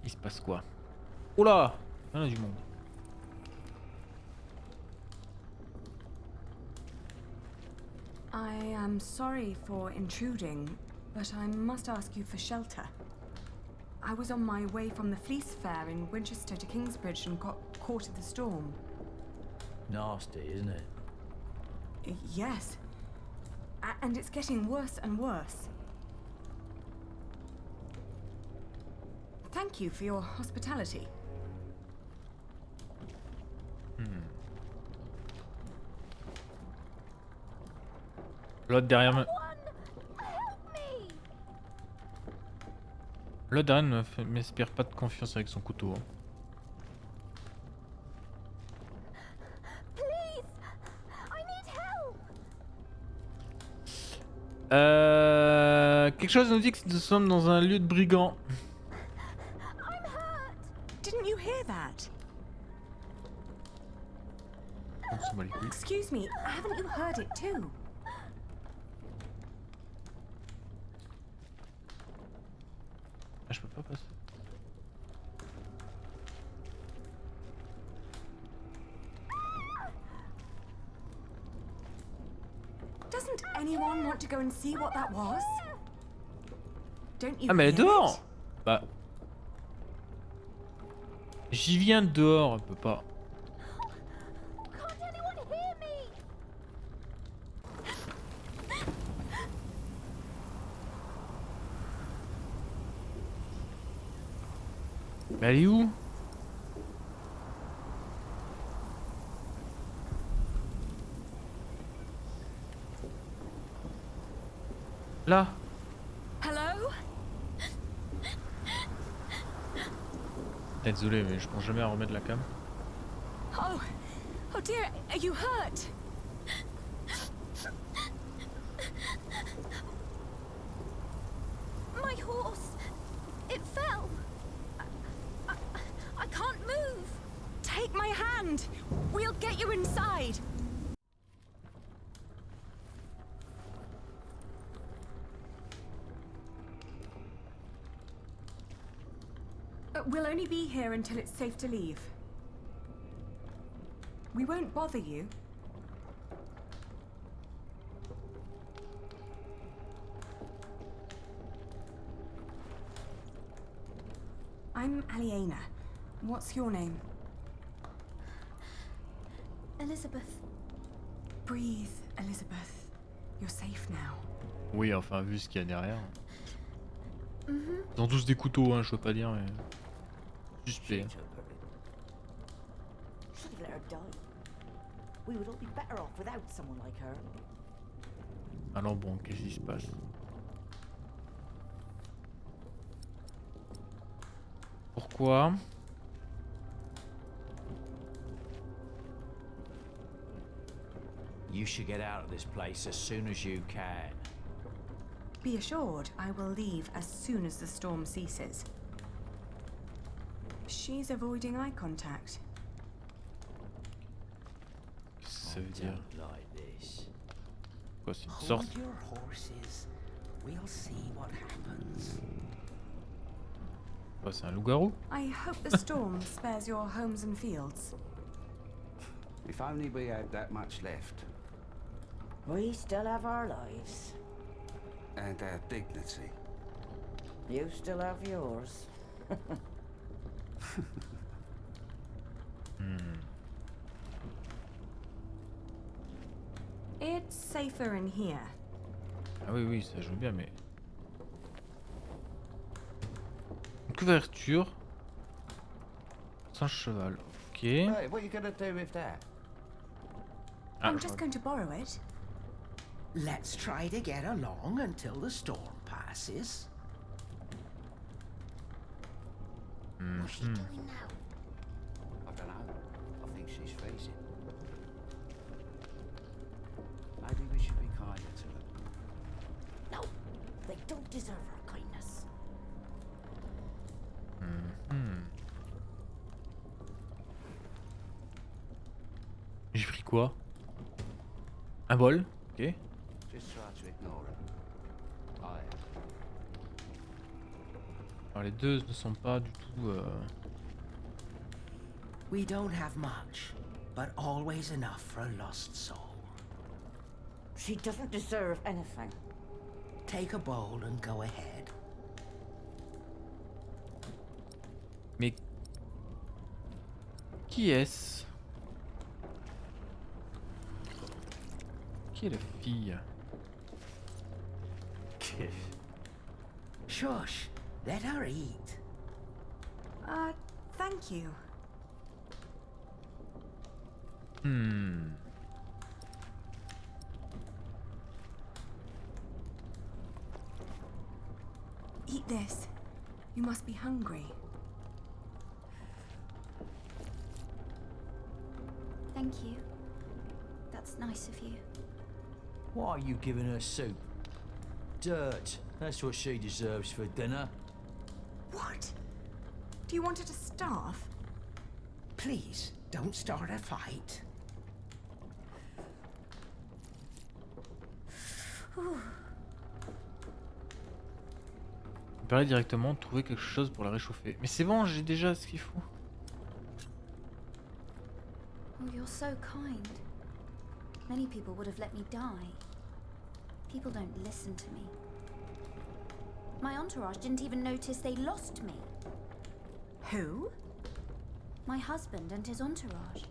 Il se passe quoi? Oula! Il y en a du monde.
I am sorry for intruding, but I must ask you for shelter. I was on my way from the Fleece Fair in Winchester to Kingsbridge and got caught in the storm.
Nasty, isn't it?
Yes. And it's getting worse and worse. Thank you for your hospitality.
L'autre derrière me... L'autre derrière ne m'inspire pas de confiance avec son couteau. Hein. Quelque chose nous dit que nous sommes dans un lieu de brigands.
Didn't you hear that? Excuse me, haven't you heard it too?
Ah, je peux pas passer.
Doesn't anyone want to go and see what that was? Don't you
Ah mais elle est
hear
dehors.
it?
Bah. J'y viens de dehors, elle peut pas. Mais elle est où? Là.
Hello?
Désolé, mais je pense jamais à remettre la cam.
Oh, oh dear, are you hurt?
My horse! It fell! I can't move!
Take my hand! We'll get you inside! We'll only be here until it's safe to leave. We won't bother you. I'm Aliena. What's your name?
Elizabeth.
Breathe, Elizabeth. You're safe now.
Oui, enfin, vu ce qu'il y a derrière.
Mm-hmm.
Ils ont tous des couteaux, hein, je veux pas dire, mais. Suspect.
Should have let her die. We would all be better off without someone like her.
Alors bon, qu'est-ce qui se passe? Pourquoi?
You should get out of this place as soon as you can.
Be assured, I will leave as soon as the storm ceases. She's avoiding eye contact.
Ça veut dire
Like this.
quoi? C'est une sorte.
Hold your horses. We'll see what happens.
Quoi, c'est un loup-garou?
I hope the storm spares your homes and fields.
If only we had that much left.
We still have our lives.
And our dignity.
You still have yours.
It's safer in here.
Ah oui, oui, ça joue bien, mais. Une couverture. sans cheval. Ok.
Hey, what are you gonna do with that?
I'm just going to borrow it.
Let's try to get along until the storm passes.
What's she doing now?
I don't know. I think she's freezing. Maybe we should be kinder to her.
No, they don't deserve our kindness.
J'ai pris quoi? Un bol. Ok.
Just try to ignore her. I am.
Alors les deux ne sont pas du tout...
We don't have much, but always enough for a lost soul.
She doesn't deserve anything.
Take a bowl and go ahead.
Mais... Qui est-ce? Qui est la fille?
Shush, let her eat.
Thank you. Eat this. You must be hungry.
Thank you. That's nice of you.
Why are you giving her soup? Dirt. That's what she deserves for dinner.
What? Do you want her to starve?
Please, don't start a fight.
On peut directement trouver quelque chose pour la réchauffer. Mais c'est bon, j'ai déjà ce qu'il faut.
Oh, you're so kind. Many people would have let me die. People don't listen to me. My entourage didn't even notice they lost me.
Who?
My husband and his entourage.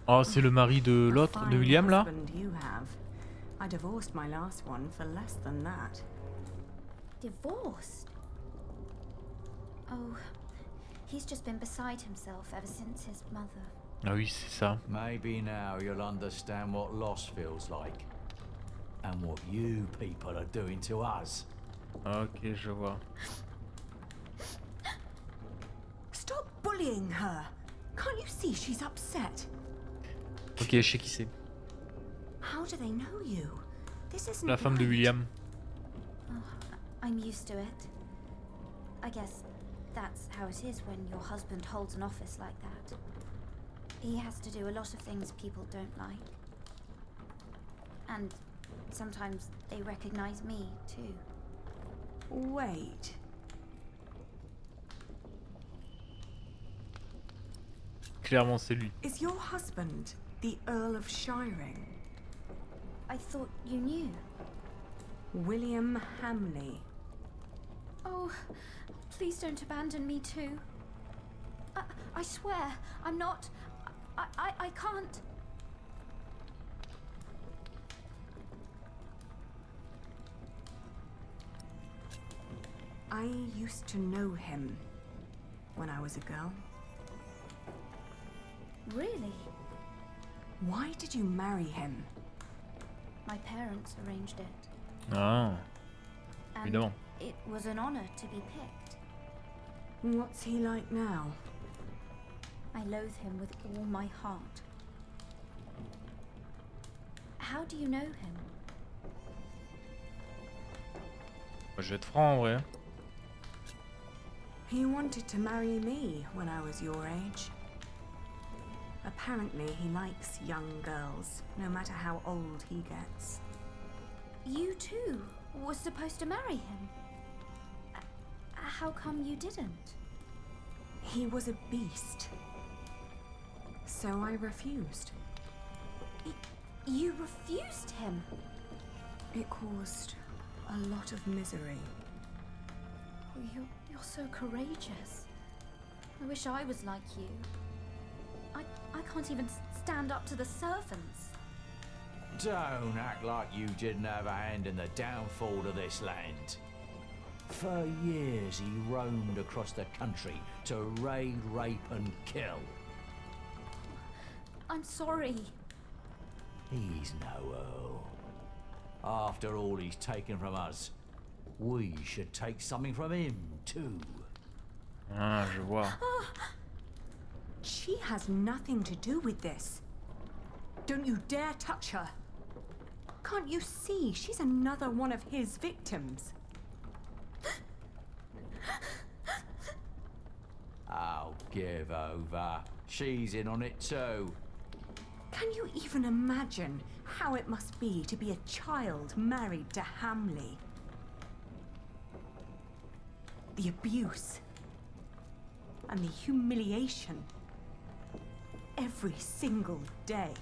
Oh, c'est le mari de l'autre, de William là?
You have. I divorced my last one for less than that.
Divorced? Oh, he's just been beside himself ever since his mother.
Ah oui, c'est ça.
Maybe now you'll understand what loss feels like. And what you people are doing to us.
Ok, je vois.
Stop bullying her. Can't you see she's upset?
Ok, je sais qui c'est.
How do they know you? This isn't
La femme de
right.
William.
Oh, I'm used to it. I guess that's how it is when your husband holds an office like that. He has to do a lot of things people don't like. And sometimes they recognize me, too.
Wait.
Clairement, c'est lui.
Is your husband the Earl of Shiring?
I thought you knew.
William Hamley.
Oh, please don't abandon me too. I swear, I'm not... I can't...
I used to know him when I was a girl.
Really?
Why did you marry him?
My parents arranged it.
Ah,
And
évidemment.
it was an honor to be picked.
What's he like now?
I loathe him with all my heart. How do you know him?
Je vais être franc en vrai.
He wanted to marry me when I was your age. Apparently, he likes young girls, no matter how old he gets.
You too were supposed to marry him. How come you didn't?
He was a beast. So I refused.
You refused him?
It caused a lot of misery.
Oh, you're so courageous. I wish I was like you. I can't even stand up to the servants.
Don't act like you didn't have a hand in the downfall of this land. For years he roamed across the country to raid, rape and kill.
I'm sorry.
He's no earl. After all he's taken from us, we should take something from him too.
Ah, je vois.
She has nothing to do with this. Don't you dare touch her. Can't you see she's another one of his victims?
Oh, give over. She's in on it too.
Can you even imagine how it must be to be a child married to Hamley? The abuse and the humiliation every single day.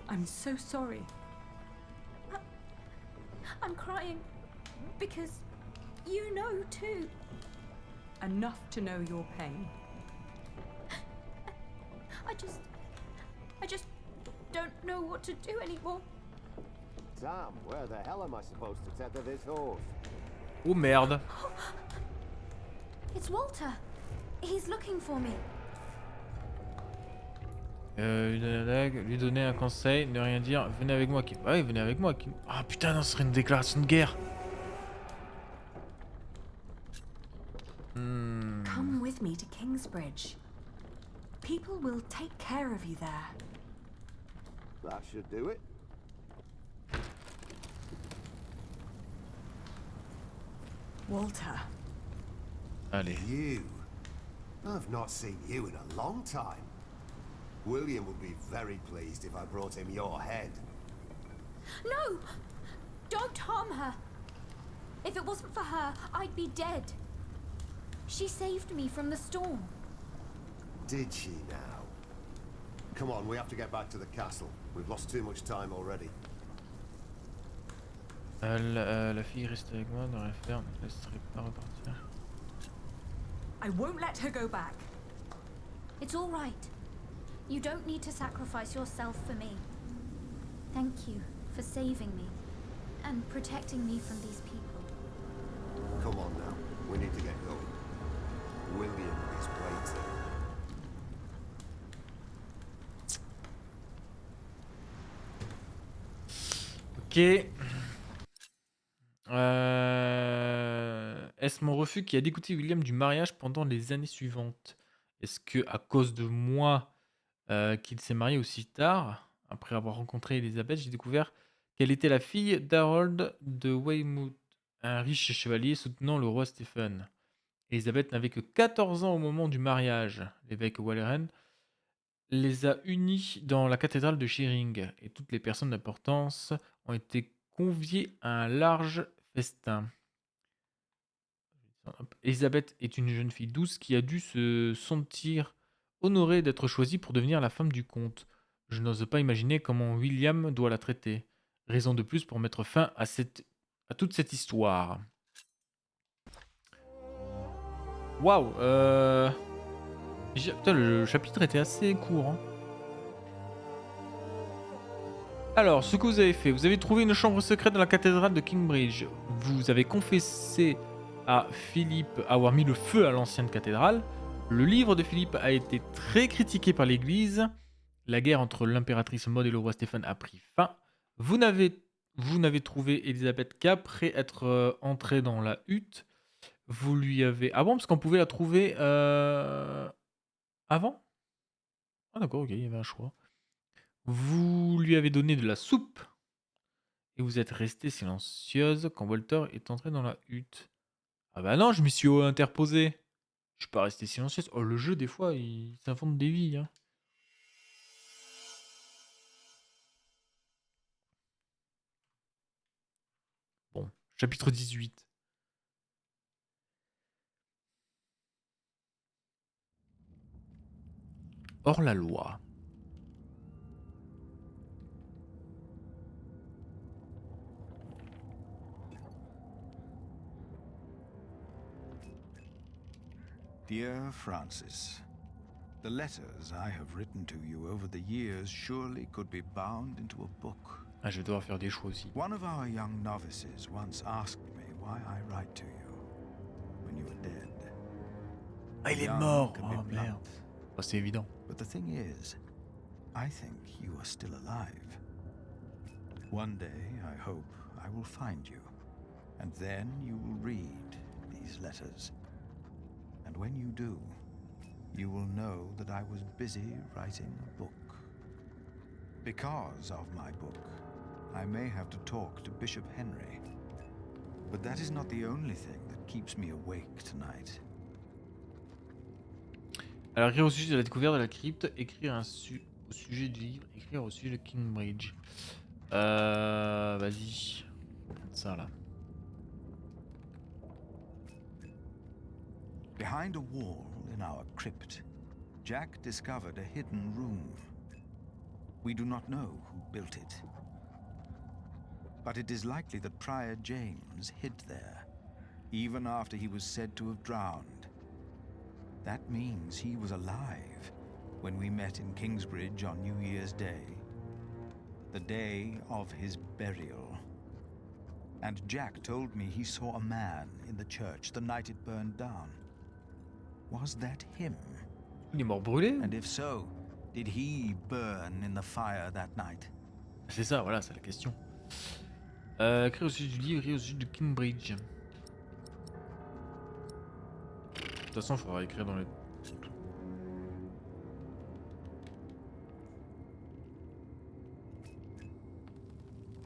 I'm so sorry.
I'm crying because you know too.
Enough to know your pain.
I just don't know what to do anymore.
Sam, where the hell am I supposed to tether this horse?
Oh merde.
It's Walter. He's looking for me.
Lui donner un conseil, ne rien dire, venez avec moi. Ouais, venez avec moi. Ah putain, non, ce serait une déclaration de guerre.
Come with me to Kingsbridge. People will take care of you there.
That should do it.
Walter.
Allez.
You? I've not seen you in a long time. William would be very pleased if I brought him your head.
No! Don't harm her. If it wasn't for her, I'd be dead. She saved me from the storm.
Did she now? Come on, we have to get back to the castle. We've lost too much time already.
La fille reste avec moi, ne rien faire, ne laisserai pas repartir.
I won't let her go back.
It's all right. You don't need to sacrifice yourself for me. Thank you for saving me and protecting me from these people.
Come on now, we need to get going. William is waiting.
Ok. Est-ce mon refus qui a dégoûté William du mariage pendant les années suivantes? Est-ce que à cause de moi qu'il s'est marié aussi tard, après avoir rencontré Elisabeth, j'ai découvert qu'elle était la fille d'Harold de Weymouth, un riche chevalier soutenant le roi Stephen. Elisabeth n'avait que 14 ans au moment du mariage. L'évêque Walleran les a unis dans la cathédrale de Shearing et toutes les personnes d'importance ont été conviées à un large festin. Elisabeth est une jeune fille douce qui a dû se sentir honorée d'être choisie pour devenir la femme du comte. Je n'ose pas imaginer comment William doit la traiter. Raison de plus pour mettre fin à toute cette histoire. Waouh, putain, le chapitre était assez court. Hein. Alors, ce que vous avez fait, vous avez trouvé une chambre secrète dans la cathédrale de Kingsbridge. Vous avez confessé à Philippe avoir mis le feu à l'ancienne cathédrale. Le livre de Philippe a été très critiqué par l'Église. La guerre entre l'impératrice Maud et le roi Stéphane a pris fin. Vous n'avez trouvé Elisabeth qu'après être entré dans la hutte. Vous lui avez... Ah bon, parce qu'on pouvait la trouver avant? Ah d'accord, ok, il y avait un choix. Vous lui avez donné de la soupe. Et vous êtes resté silencieuse quand Walter est entré dans la hutte. Ah bah non, je me suis interposé. Je suis pas resté silencieuse. Oh, le jeu, des fois, il s'invente des vies. Hein. Bon, chapitre 18. Hors-la-loi.
Dear Francis, the letters I have written to you over the years surely could be bound into a book
Ah, je vais devoir faire des choix aussi.
One of our young novices once asked me why I write to you when you are dead.
Ah, il est
Young
mort.
can be
Oh merde.
blunt.
Oh, c'est évident.
But the thing is, I think you are still alive. One day, I hope, I will find you, and then you will read these letters. And when you do, you will know that I was busy writing a book. Because of my book, I may have to talk to Bishop Henry. But that is not the only thing that keeps me awake tonight.
Alors, écrire au sujet de la découverte de la crypte, écrire au sujet du livre, écrire au sujet de Kingsbridge. Vas-y. Ça là.
Behind a wall in our crypt, Jack discovered a hidden room. We do not know who built it. But it is likely that Prior James hid there, even after he was said to have drowned. That means he was alive when we met in Kingsbridge on New Year's Day, the day of his burial. And Jack told me he saw a man in the church the night it burned down. Was that him?
Il est mort brûlé?
And if so, did he burn in the fire that night?
C'est ça, voilà, c'est la question. Écrire au sujet du livre, écrire au sujet de Kingsbridge. De toute façon, il faudra écrire dans les...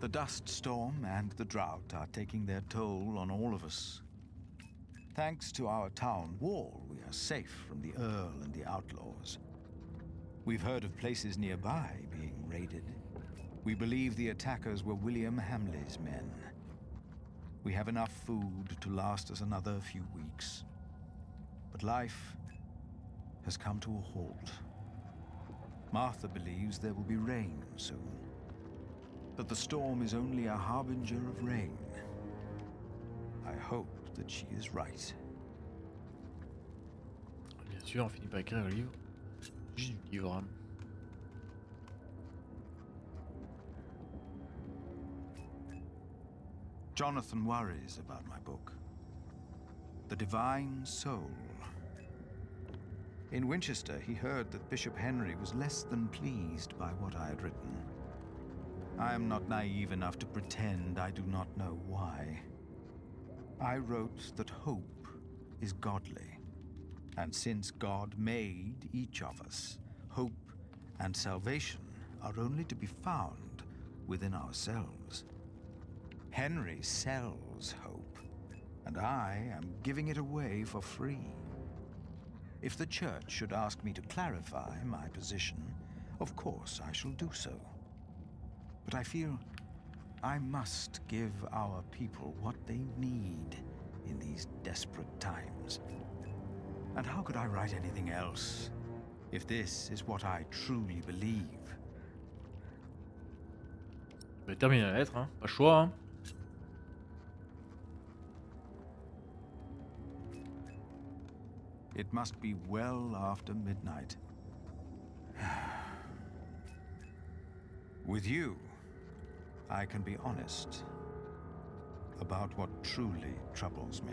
The dust storm and the drought are taking their toll on all of us. Thanks to our town wall, we are safe from the Earl and the outlaws. We've heard of places nearby being raided. We believe the attackers were William Hamley's men. We have enough food to last us another few weeks. But life has come to a halt. Martha believes there will be rain soon. But the storm is only a harbinger of rain. I hope that she is right.
Bien sûr, on finit par écrire un livre. Juste du livre.
Jonathan worries about my book. The Divine Soul. In Winchester, he heard that Bishop Henry was less than pleased by what I had written. I am not naive enough to pretend I do not know why. I wrote that hope is godly, and since God made each of us, hope and salvation are only to be found within ourselves. Henry sells hope, and I am giving it away for free. If the church should ask me to clarify my position, of course I shall do so. But I feel I must give our people what they need in these desperate times. And how could I write anything else if this is what I truly believe?
Je vais terminer la lettre, hein. Pas le choix, hein.
It must be well after midnight. With you, I can be honest about what truly troubles me.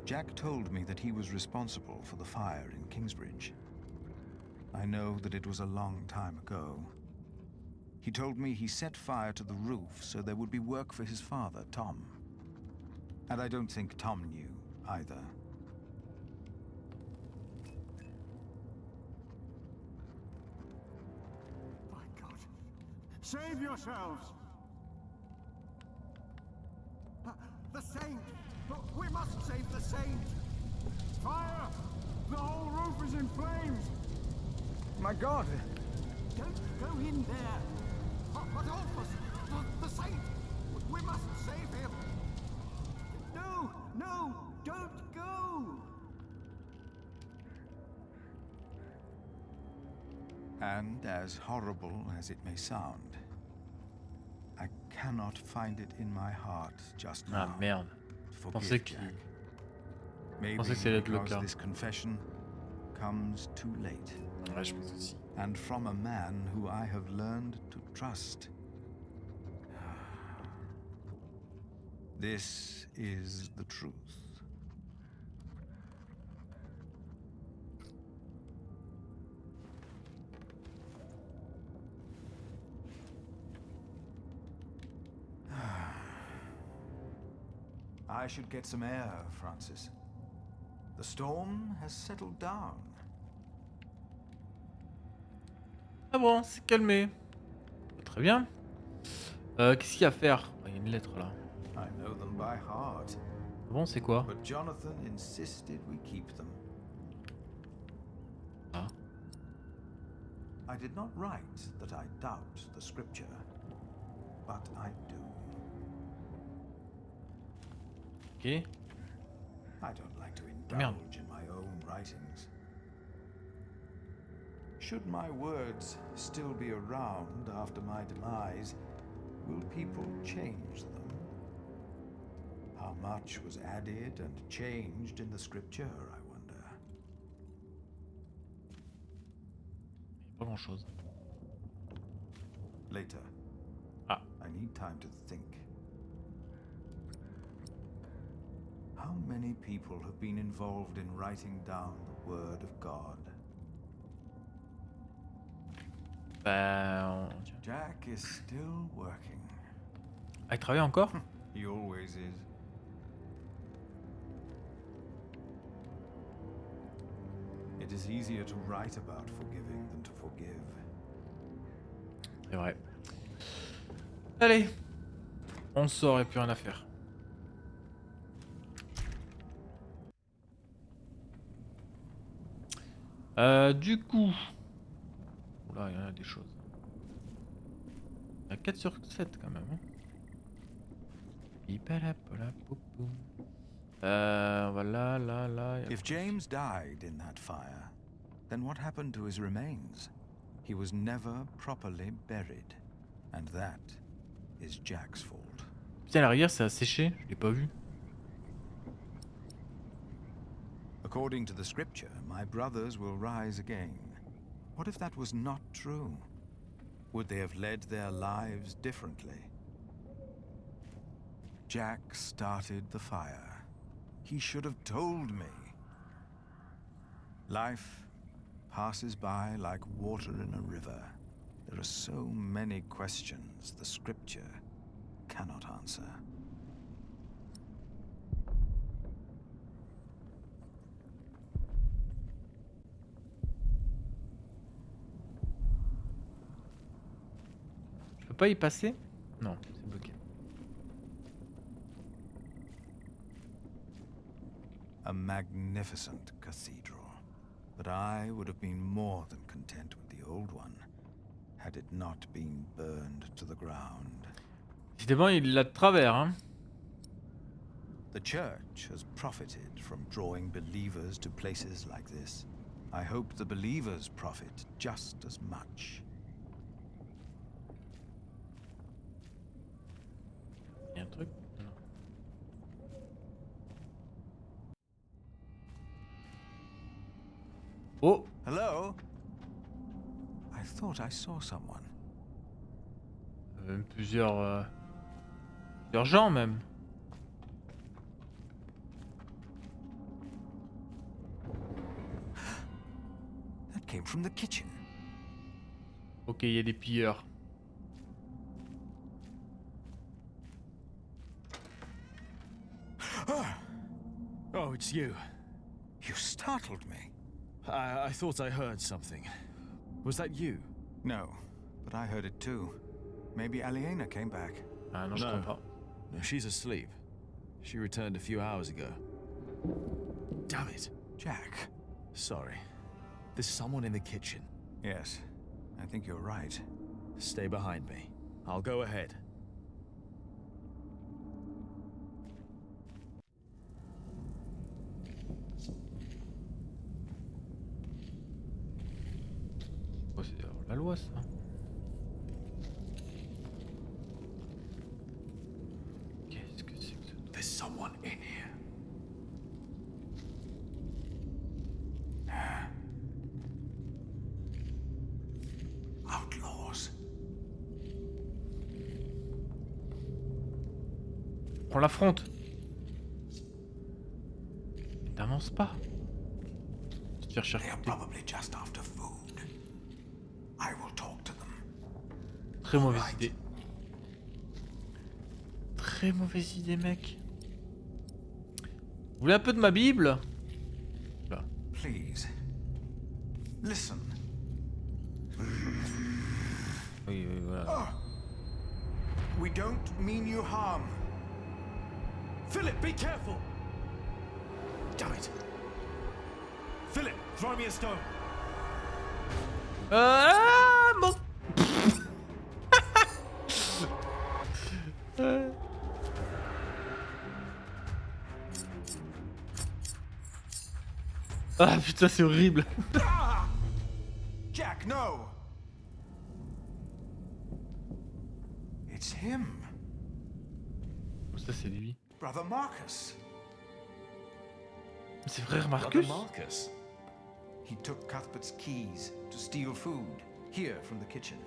Jack told me that he was responsible for the fire in Kingsbridge. I know that it was a long time ago. He told me he set fire to the roof so there would be work for his father, Tom. And I don't think Tom knew either.
Save yourselves! The saint! We must save the saint! Fire! The whole roof is in flames!
My God!
Don't go in there! Adolphus! The saint! We must save him! No! No! Don't go!
And as horrible as it may sound, I cannot find it in my heart just now.
Ah merde.
To
Je pensais
forgive
qu'il...
Jack.
Je
Maybe
pensais que c'était le
because
cas.
this confession comes too late.
Ouais, je pense aussi.
And from a man who I have learned to trust. This is the truth. I should get some air, Francis. The storm has settled down.
Ah bon, c'est calmé. Très bien. Qu'est-ce qu'il y a à faire? Il y a une lettre là.
I know them by heart.
Bon, c'est quoi?
But Jonathan insisted we keep them.
Ah.
I did not write that I doubt the scripture, but I do.
Ok.
I don't like to indulge in my own writings. Should my words still be around after my demise, will people change them? How much was added and changed in the scripture, I wonder.
Pas grand-chose.
Later.
Ah.
I need time to think. How many people have been involved in writing down the word of God? Jack is still working.
Ah, il travaille encore?
He always is. It is easier to write about forgiving than to forgive.
C'est vrai. Allez, on sort et plus rien à faire. Du coup... Oula, il y en a des choses. Il y a 4 sur 7 quand même. Voilà, là...
If James died in that fire, then what happened to his remains? He was never properly buried. And that is Jack's fault.
Putain, la rivière, ça a séché. Je l'ai pas vu.
According to the scripture, my brothers will rise again. What if that was not true? Would they have led their lives differently? Jack started the fire. He should have told me. Life passes by like water in a river. There are so many questions the scripture cannot answer.
Je peux pas y passer? Non, c'est bloqué.
A magnificent cathedral, but I would have been more than content with the old one, had it not been burned to the ground.
Décidément, il l'a de travers, hein.
The church has profited from drawing believers to places like this. I hope the believers profit just as much.
Il y a un truc? Non. Oh!
Hello? I thought I saw someone.
Plusieurs gens même.
That came from the kitchen.
Ok, il y a des pilleurs.
Oh, it's you.
You startled me.
I thought I heard something. Was that you?
No, but I heard it too. Maybe Aliena came back.
Ah non, je comprends pas.
No, she's asleep. She returned a few hours ago. Damn it.
Jack.
Sorry. There's someone in the kitchen.
Yes, I think you're right.
Stay behind me. I'll go ahead.
Oh, c'est hors-la-loi ça. Qu'est-ce que c'est que ça?
There's someone in here.
Outlaws.
On l'affronte. T'avances pas. Tu te fais charcuter. Très mauvaise idée. Très mauvaise idée, mec. Vous voulez un peu de ma Bible? Là.
Please. Listen.
Oui, voilà.
We don't mean you harm.
Philip, be careful! Damn it! Philip, throw me a stone!
Mon... Ah putain, c'est horrible.
Jack, no. It's him.
Ça c'est lui.
Brother Marcus.
C'est frère Marcus.
Marcus. He took Cuthbert's keys to steal food here from the kitchen.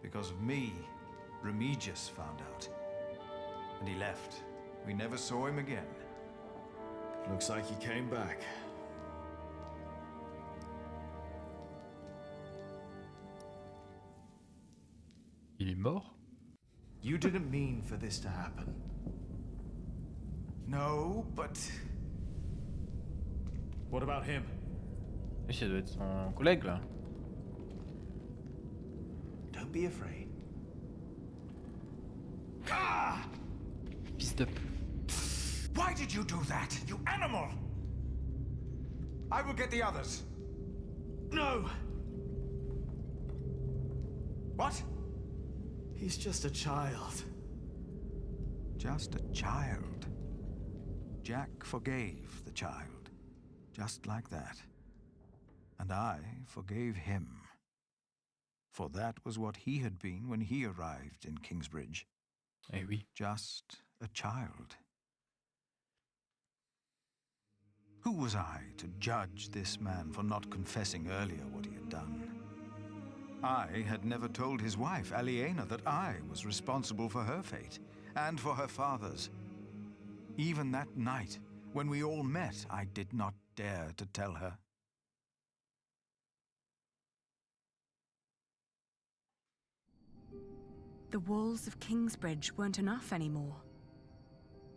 Because of me, Remigius found out. And he left. We never saw him again.
Looks like he came back.
Il est mort?
You didn't mean for this to happen.
No, but...
What about him?
Et ça doit être son collègue là.
Don't be afraid.
Ah!
Pissed up.
Why did you do that, you animal? I will get the others.
No!
What?
He's just a child.
Just a child. Jack forgave the child. Just like that. And I forgave him. For that was what he had been when he arrived in Kingsbridge.
Eh oui.
Just a child. Who was I to judge this man for not confessing earlier what he had done? I had never told his wife, Aliena, that I was responsible for her fate, and for her father's. Even that night, when we all met, I did not dare to tell her.
The walls of Kingsbridge weren't enough anymore.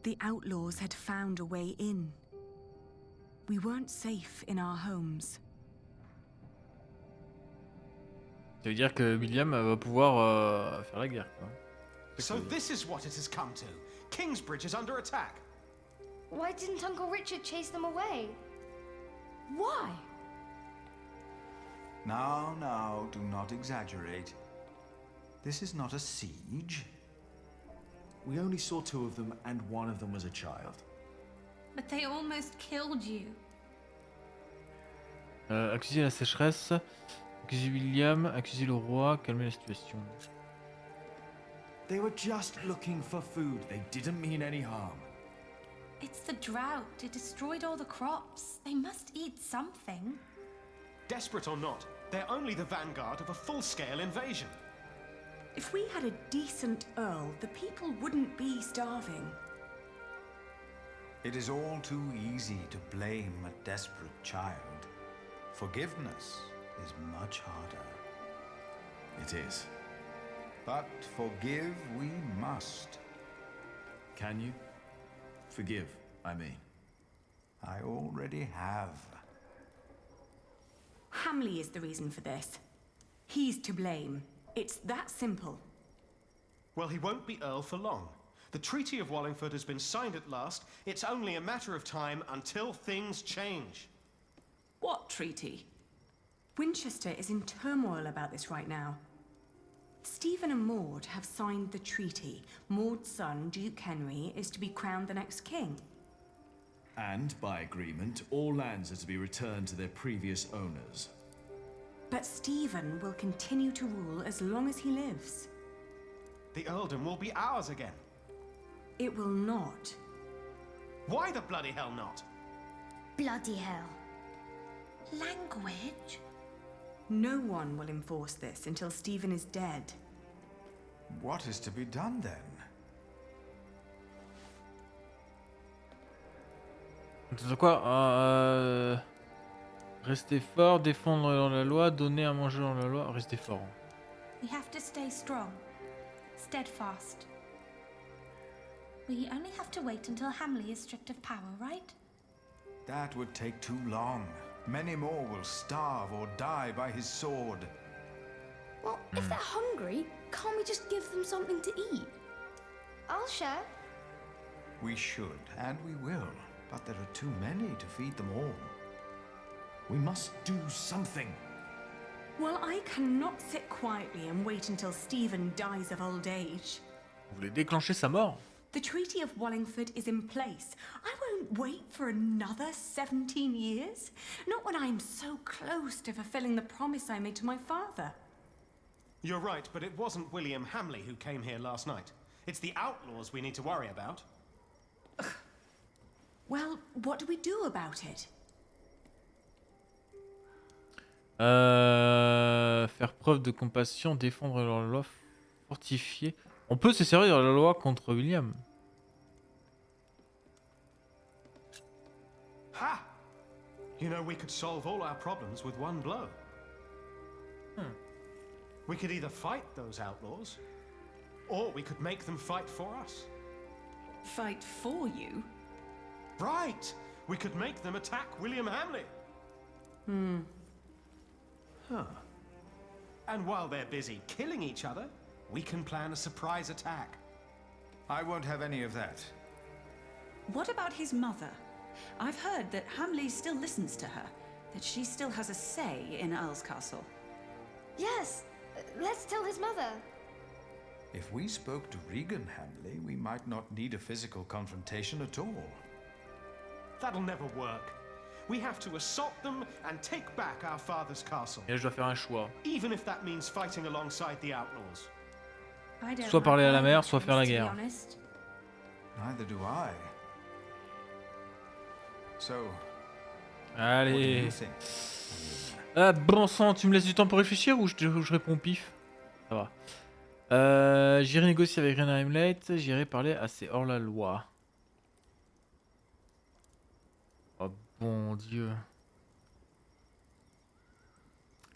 The outlaws had found a way in. We weren't safe in our homes.
Ça veut dire que William va pouvoir faire la guerre, quoi.
So this is what it has come to. Kingsbridge is under attack.
Why didn't Uncle Richard chase them away? Why?
Now, do not exaggerate. This is not a siege.
We only saw 2 of them, and one of them was a child.
But they almost killed you.
Accuser la sécheresse, accuser William, accuser le roi, calmer la situation.
They were just looking for food. They didn't mean any harm.
It's the drought. It destroyed all the crops. They must eat something.
Desperate or not, they're only the vanguard of a full-scale invasion.
If we had a decent earl, the people wouldn't be starving.
It is all too easy to blame a desperate child. Forgiveness is much harder.
It is.
But forgive we must.
Can you? Forgive, I mean.
I already have.
Hamley is the reason for this. He's to blame. It's that simple.
Well, he won't be Earl for long. The Treaty of Wallingford has been signed at last. It's only a matter of time until things change.
What treaty? Winchester is in turmoil about this right now. Stephen and Maud have signed the treaty. Maud's son, Duke Henry, is to be crowned the next king.
And, by agreement, all lands are to be returned to their previous owners.
But Stephen will continue to rule as long as he lives.
The earldom will be ours again.
It will not.
Why the bloody hell not?
Bloody hell. Language?
No one will enforce this until Stephen is dead.
What is to be done then?
C'est quoi rester fort, défendre la loi, donner à manger dans la loi, rester fort.
We have to stay strong, steadfast. We only have to wait until Hamley is stripped of power, right?
That would take too long. Many more will starve or die by his sword.
Well, if they're hungry, can't we just give them something to eat?
I'll share.
We should, and we will. But there are too many to feed them all.
We must do something.
Well, I cannot sit quietly and wait until Stephen dies of old age.
Vous voulez déclencher sa mort?
The Treaty of Wallingford is in place. I won't wait for another 17 years. Not when I'm so close to fulfilling the promise I made to my father.
You're right, but it wasn't William Hamley who came here last night. It's the outlaws we need to worry about.
Well, what do we do about it?
Faire preuve de compassion, défendre leur loi, fortifier. On peut se servir de la loi contre William.
Ha! You know, we could solve all our problems with one blow. We could either fight those outlaws, or we could make them fight for us.
Fight for you?
Right! We could make them attack William Hamley. Huh. And while they're busy killing each other, we can plan a surprise attack.
I won't have any of that.
What about his mother? I've heard that Hamley still listens to her, that she still has a say in Earl's Castle.
Yes, let's tell his mother.
If we spoke to Regan Hamley, we might not need a physical confrontation at all.
That'll never work. We have to assault them and take back our father's castle.
Et là, je dois faire un choix.
Even if that means fighting alongside the outlaws.
Soit parler à la mère, soit faire la guerre.
Neither do I. So,
allez. Ah, bon sang, tu me laisses du temps pour réfléchir ou je réponds au pif? Ça va. J'irai négocier avec Rena Hamlet, j'irai parler à ces hors-la-loi. Oh bon Dieu.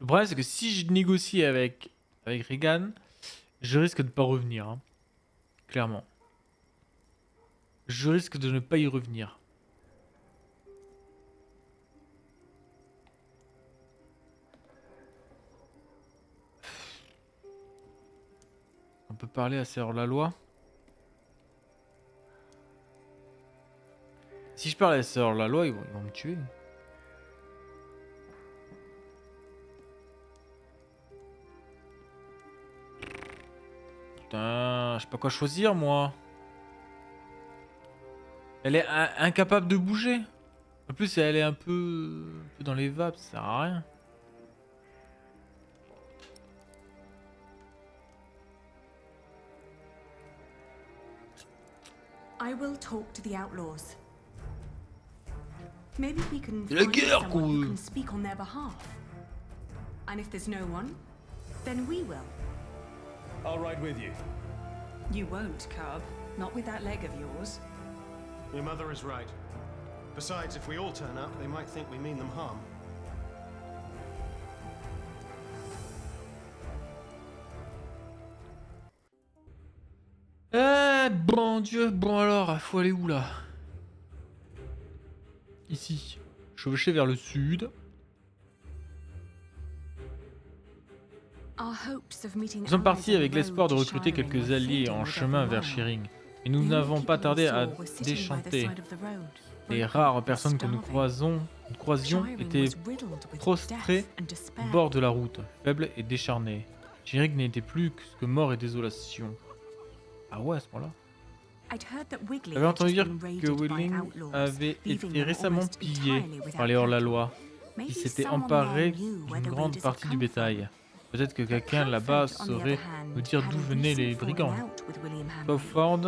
Le problème c'est que si je négocie avec Regan, je risque de ne pas revenir. Hein. Clairement. Je risque de ne pas y revenir. On peut parler à ces hors-la-loi. Si je parle à ces hors-la-loi, ils vont me tuer. Putain, je sais pas quoi choisir moi. Elle est incapable de bouger. En plus, elle est un peu dans les vapes, ça sert à rien.
I will talk to the outlaws. Maybe we can
La
find
guerre,
someone who can speak on their behalf. And if there's no one, then we will.
I'll ride with you.
You won't, Cub. Not with that leg of yours.
Your mother is right. Besides, if we all turn up, they might think we mean them harm.
Bon Dieu, bon alors, faut aller où là? Ici. Chevaucher vers le sud. Nous sommes partis avec l'espoir de recruter quelques alliés en chemin vers Shearing. Et nous n'avons pas tardé à déchanter. Les rares personnes que nous croisions étaient prostrées au bord de la route, faibles et décharnées. Shearing n'était plus que mort et désolation. Ah ouais, à ce point-là. J'avais entendu dire que Willing avait été récemment pillé par les hors-la-loi, qui s'étaient emparés d'une grande partie du bétail. Peut-être que quelqu'un là-bas saurait nous dire d'où venaient les brigands. Beaufort,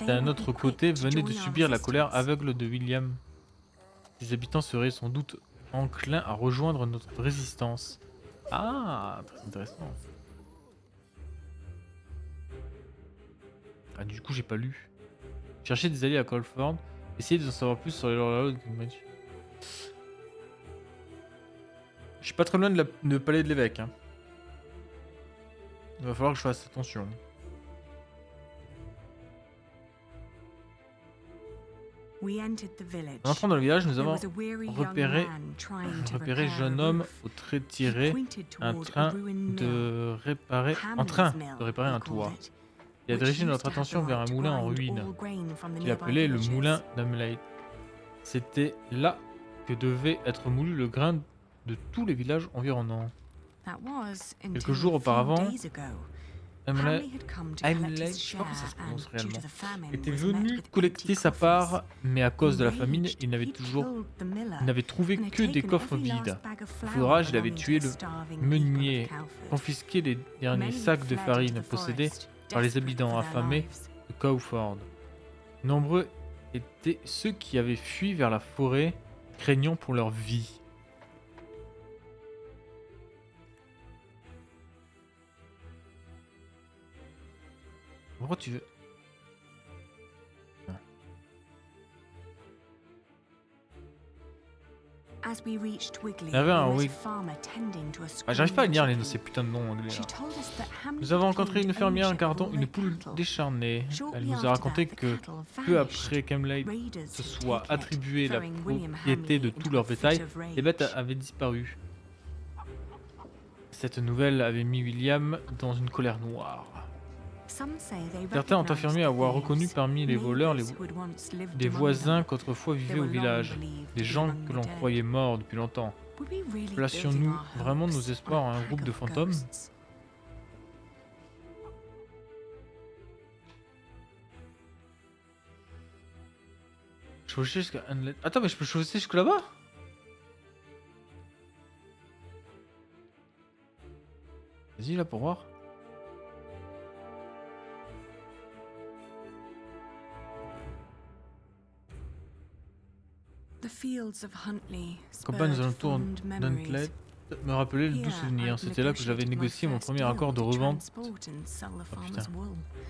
d'un autre côté, venait de subir la colère aveugle de William. Les habitants seraient sans doute enclins à rejoindre notre résistance. Ah, très intéressant. Ah, du coup, j'ai pas lu. Chercher des alliés à Colford. Essayez d'en savoir plus sur les hors-la-loi de Kingsbridge. Je suis pas très loin de de palais de l'évêque. Hein. Il va falloir que je fasse attention. En entrant dans le village, nous avons repéré jeune homme au trait tiré, en train de réparer un toit. Il a dirigé notre attention vers un moulin en ruine, qu'il appelait le moulin d'Hamlet. C'était là que devait être moulu le grain de tous les villages environnants. Quelques jours auparavant, Hamlet, je sais pas comment ça se prononce réellement, était venu collecter sa part, mais à cause de la famine, il n'avait trouvé que des coffres vides. Au fourrage, il avait tué le meunier, confisqué les derniers sacs de farine possédés par les habitants affamés de Cowford. Nombreux étaient ceux qui avaient fui vers la forêt, craignant pour leur vie. Pourquoi tu veux... Il y avait un Wig. Ah, j'arrive pas à lire ces putains de noms anglais. Là. Nous avons rencontré une fermière gardant une poule décharnée. Elle nous a raconté que peu après qu'Hamlet se soit attribué la propriété de tout leur bétail, les bêtes avaient disparu. Cette nouvelle avait mis William dans une colère noire. Certains ont affirmé avoir reconnu parmi les voleurs des voisins qu'autrefois vivaient au village, des gens que l'on croyait morts depuis longtemps. Placions-nous vraiment nos espoirs à un groupe de fantômes? Chevaucher jusqu'à Hamlet. Attends, mais je peux chevaucher jusque là-bas? Vas-y là pour voir. Campagne aux alentours d'Huntlet me rappelait le doux souvenir. C'était là que j'avais négocié mon premier accord de revente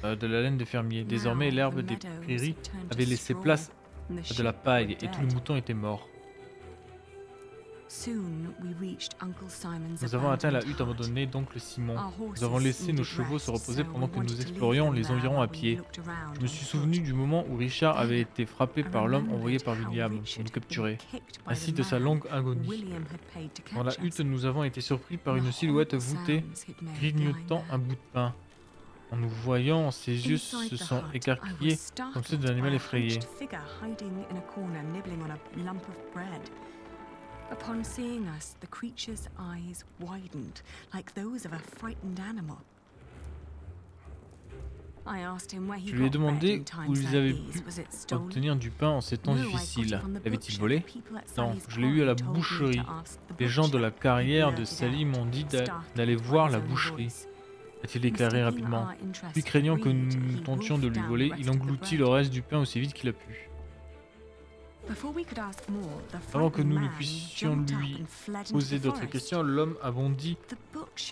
de la laine des fermiers. Désormais, l'herbe des prairies avait laissé place à de la paille et tous les moutons étaient morts. Nous avons atteint la hutte abandonnée d'oncle Simon. Nous avons laissé nos chevaux se reposer pendant que nous explorions les environs à pied. Je me suis souvenu du moment où Richard avait été frappé par l'homme envoyé par William pour nous capturer, ainsi de sa longue agonie. Dans la hutte, nous avons été surpris par une silhouette voûtée, grignotant un bout de pain. En nous voyant, ses yeux se sont écarquillés comme ceux d'un animal effrayé.
Upon seeing us, the creature's eyes widened, like those of a frightened animal.
Je lui ai demandé où ils avaient pu obtenir du pain en ces temps difficiles. L'avait-il volé? Non, je l'ai eu à la boucherie. Les gens de la carrière de Sally m'ont dit d'aller voir la boucherie, a-t-il déclaré rapidement. Puis craignant que nous tentions de lui voler, il engloutit le reste du pain aussi vite qu'il a pu. Avant que nous ne puissions lui poser d'autres questions, l'homme a bondi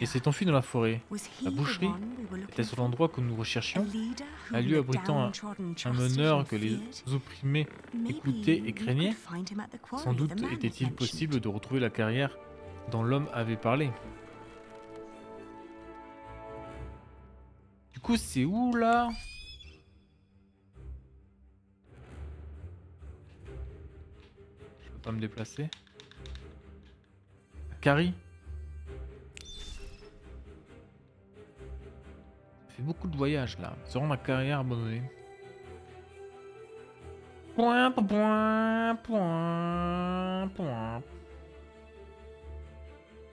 et s'est enfui dans la forêt. La boucherie était-ce l'endroit que nous recherchions? Un lieu abritant un meneur que les opprimés écoutaient et craignaient? Sans doute était-il possible de retrouver la carrière dont l'homme avait parlé. Du coup, c'est où là? Me déplacer. Carrie. Ça fait beaucoup de voyages là. Se rend ma carrière abandonnée. Point.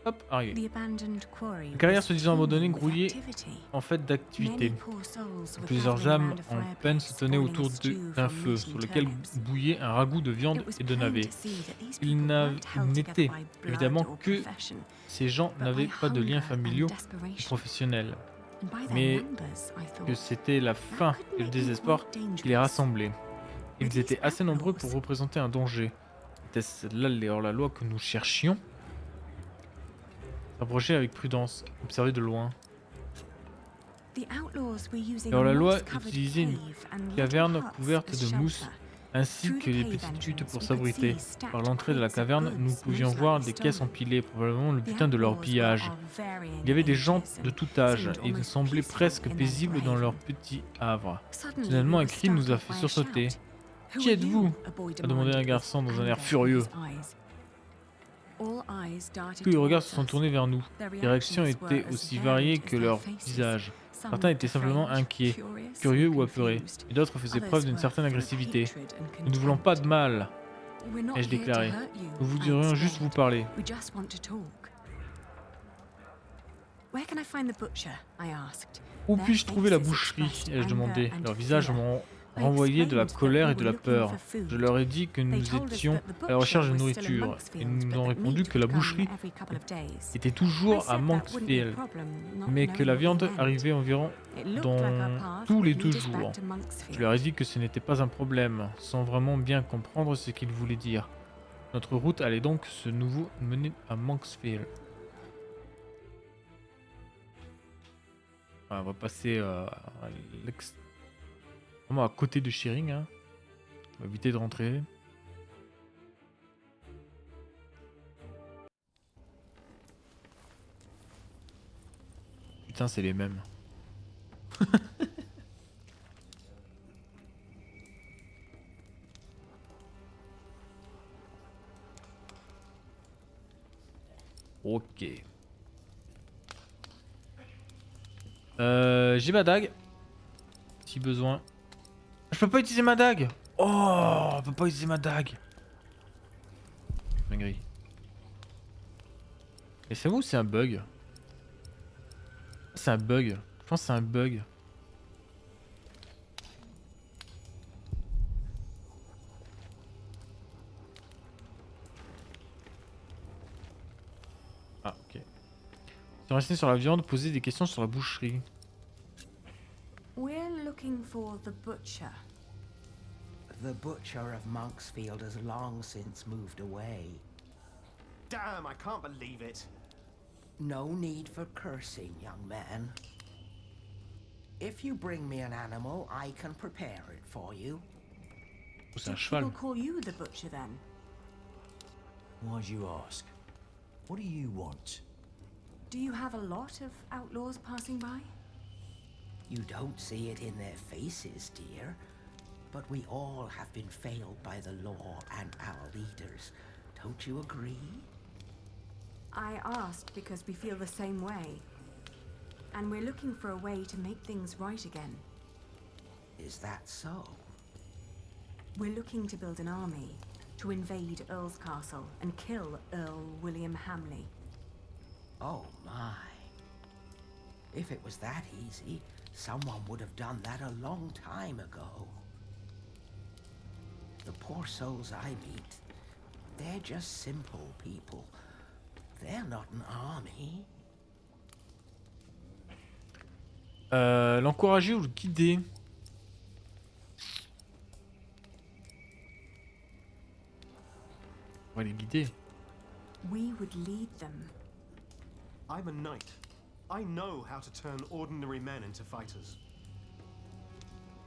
Hop, arrivé. La carrière se disant abandonnée grouillait en fait d'activité. Plusieurs âmes en peine se tenaient autour d'un feu sur lequel bouillait un ragoût de viande et de navets. Il n'était évidemment que ces gens n'avaient pas de liens familiaux et professionnels, mais que c'était la faim et le désespoir qui les rassemblaient. Ils étaient assez nombreux pour représenter un danger. Était-ce là les hors-la-loi que nous cherchions? Approcher avec prudence, observer de loin. Les hors-la-loi utilisaient une caverne couverte de mousse ainsi que des petites huttes pour s'abriter. Par l'entrée de la caverne, nous pouvions voir des caisses empilées, probablement le butin de leur pillage. Il y avait des gens de tout âge, et ils semblaient presque paisibles dans leur petit havre. Soudainement, un cri nous a fait sursauter. « Qui êtes-vous » a demandé un garçon dans un air furieux. Tous les regards se sont tournés vers nous. Les réactions étaient aussi variées que leurs visages. Certains étaient simplement inquiets, curieux ou apeurés, et d'autres faisaient preuve d'une certaine agressivité. « Nous ne voulons pas de mal », ai-je déclaré. « Nous voudrions juste vous parler. » Où puis-je trouver la boucherie ai-je demandé. Leurs visages m'ont renvoyé de la colère et de la peur. Je leur ai dit que nous étions à la recherche de nourriture, et nous nous ont répondu que la boucherie était toujours à Monksfield, mais que la viande arrivait environ dans tous les 2 jours. Je leur ai dit que ce n'était pas un problème, sans vraiment bien comprendre ce qu'ils voulaient dire. Notre route allait donc se nouveau mener à Monksfield. On va passer vraiment à côté de Shearing, hein. On va éviter de rentrer. Putain, c'est les mêmes. Ok. J'ai ma dague. Si besoin. Je peux pas utiliser ma dague. Oh, on peut pas utiliser ma dague. Malgré. Et c'est où c'est un bug? C'est un bug. Je pense que c'est un bug. Ah, ok. Si on restait sur la viande, poser des questions sur la boucherie.
We're looking for the butcher.
The butcher of Monksfield has long since moved away.
Damn, I can't believe it.
No need for cursing, young man. If you bring me an animal, I can prepare it for you.
C'est un cheval.
People call you the butcher then?
Why do you ask? What do you want?
Do you have a lot of outlaws passing by?
You don't see it in their faces, dear. But we all have been failed by the law and our leaders. Don't you agree?
I asked because we feel the same way. And we're looking for a way to make things right again.
Is that so?
We're looking to build an army, to invade Earl's Castle and kill Earl William Hamley.
Oh my. If it was that easy, someone would have done that a long time ago. The poor souls I meet, they're just simple people. They're not an army.
L'encourager ou le guider. On va les guider.
We would lead them.
I'm a knight. I know how to turn ordinary men into fighters.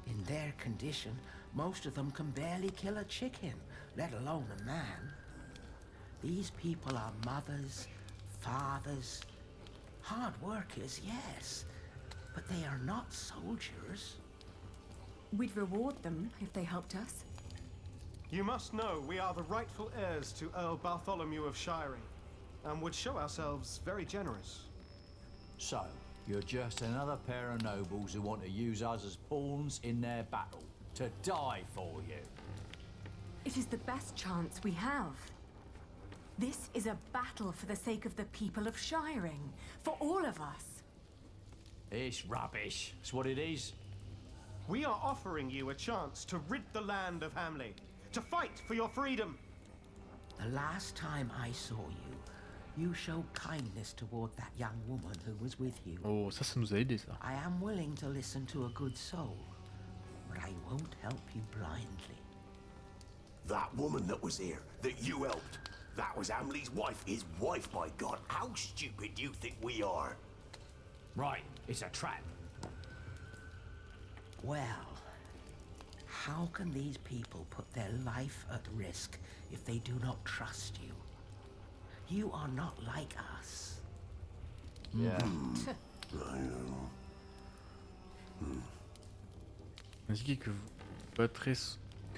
In their condition, most of them can barely kill a chicken, let alone a man. These people are mothers, fathers, hard workers, yes, but they are not soldiers.
We'd reward them if they helped us.
You must know we are the rightful heirs to Earl Bartholomew of Shiring, and would show ourselves very generous.
So, you're just another pair of nobles who want to use us as pawns in their battle, to die for you.
It is the best chance we have. This is a battle for the sake of the people of Shiring, for all of us.
It's rubbish. It's what it is.
We are offering you a chance to rid the land of Hamley, to fight for your freedom.
The last time I saw you, you showed kindness toward that young woman who was with you.
Oh, ça nous a aidé, ça.
I am willing to listen to a good soul, but I won't help you blindly.
That woman that was here, that you helped, that was Hamley's wife. His wife, by God. How stupid do you think we are?
Right, it's a trap.
Well, How can these people put their life at risk if they do not trust you? You are not like us.
Yeah.
I know.
Indiquez que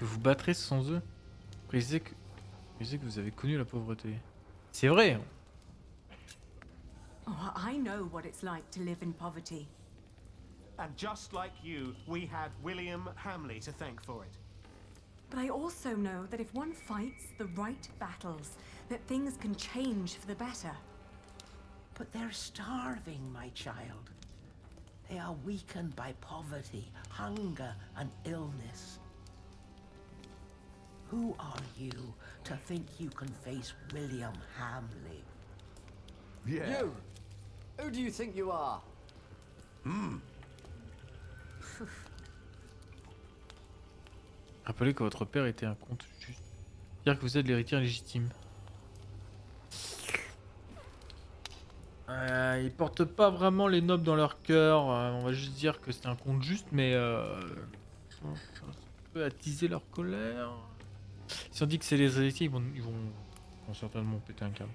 vous battrez sans eux. Précisez que vous avez connu la pauvreté. C'est vrai.
Oh, I know what it's like to live in poverty.
And just like you, we had William Hamley to thank for it.
But I also know that if one fights the right battles, that things can change for the better.
But they're starving, my child. They are weakened by poverty, hunger, and illness. Who are you to think you can face William Hamley?
Yeah. You! Who do you think you are?
Rappelez que votre père était un comte juste. Dire que vous êtes l'héritier légitime. Ils portent pas vraiment les nobles dans leur cœur. On va juste dire que c'est un comte juste, mais ça peut attiser leur colère. Si on dit que c'est les héritiers, ils vont certainement péter un câble.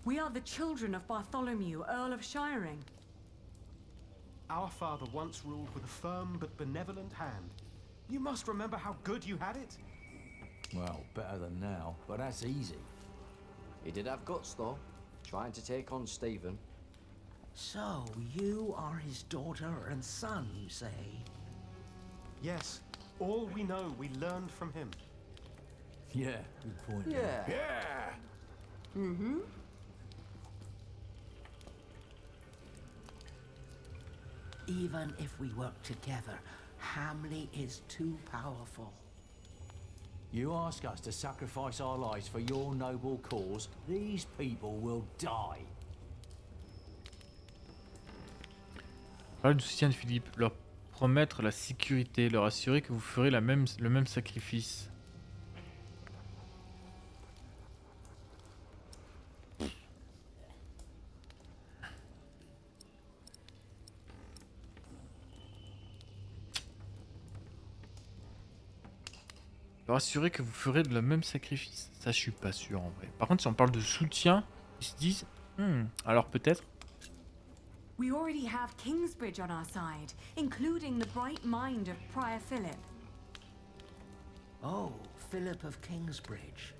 We are the children of Bartholomew, Earl of Shiring.
Our father once ruled with a firm but benevolent hand. You must remember how good you had it.
Well, better than now, but that's easy.
He did have guts, though, trying to take on Stephen.
So, you are his daughter and son, you say?
Yes, all we know we learned from him.
Yeah, good point.
Yeah.
Yeah!
Mm-hmm.
Even if we work together, Hamley is too powerful.
You ask us to sacrifice our lives for your noble cause, these people will die.
Parlez du soutien de Philippe, leur promettre la sécurité, leur assurer que vous ferez le même sacrifice. Leur assurer que vous ferez le même sacrifice. Ça, je suis pas sûr en vrai. Par contre, si on parle de soutien, ils se disent, alors peut-être.
We already have Kingsbridge on our side, including the bright mind of Prior Philip.
Oh, Philip of Kingsbridge.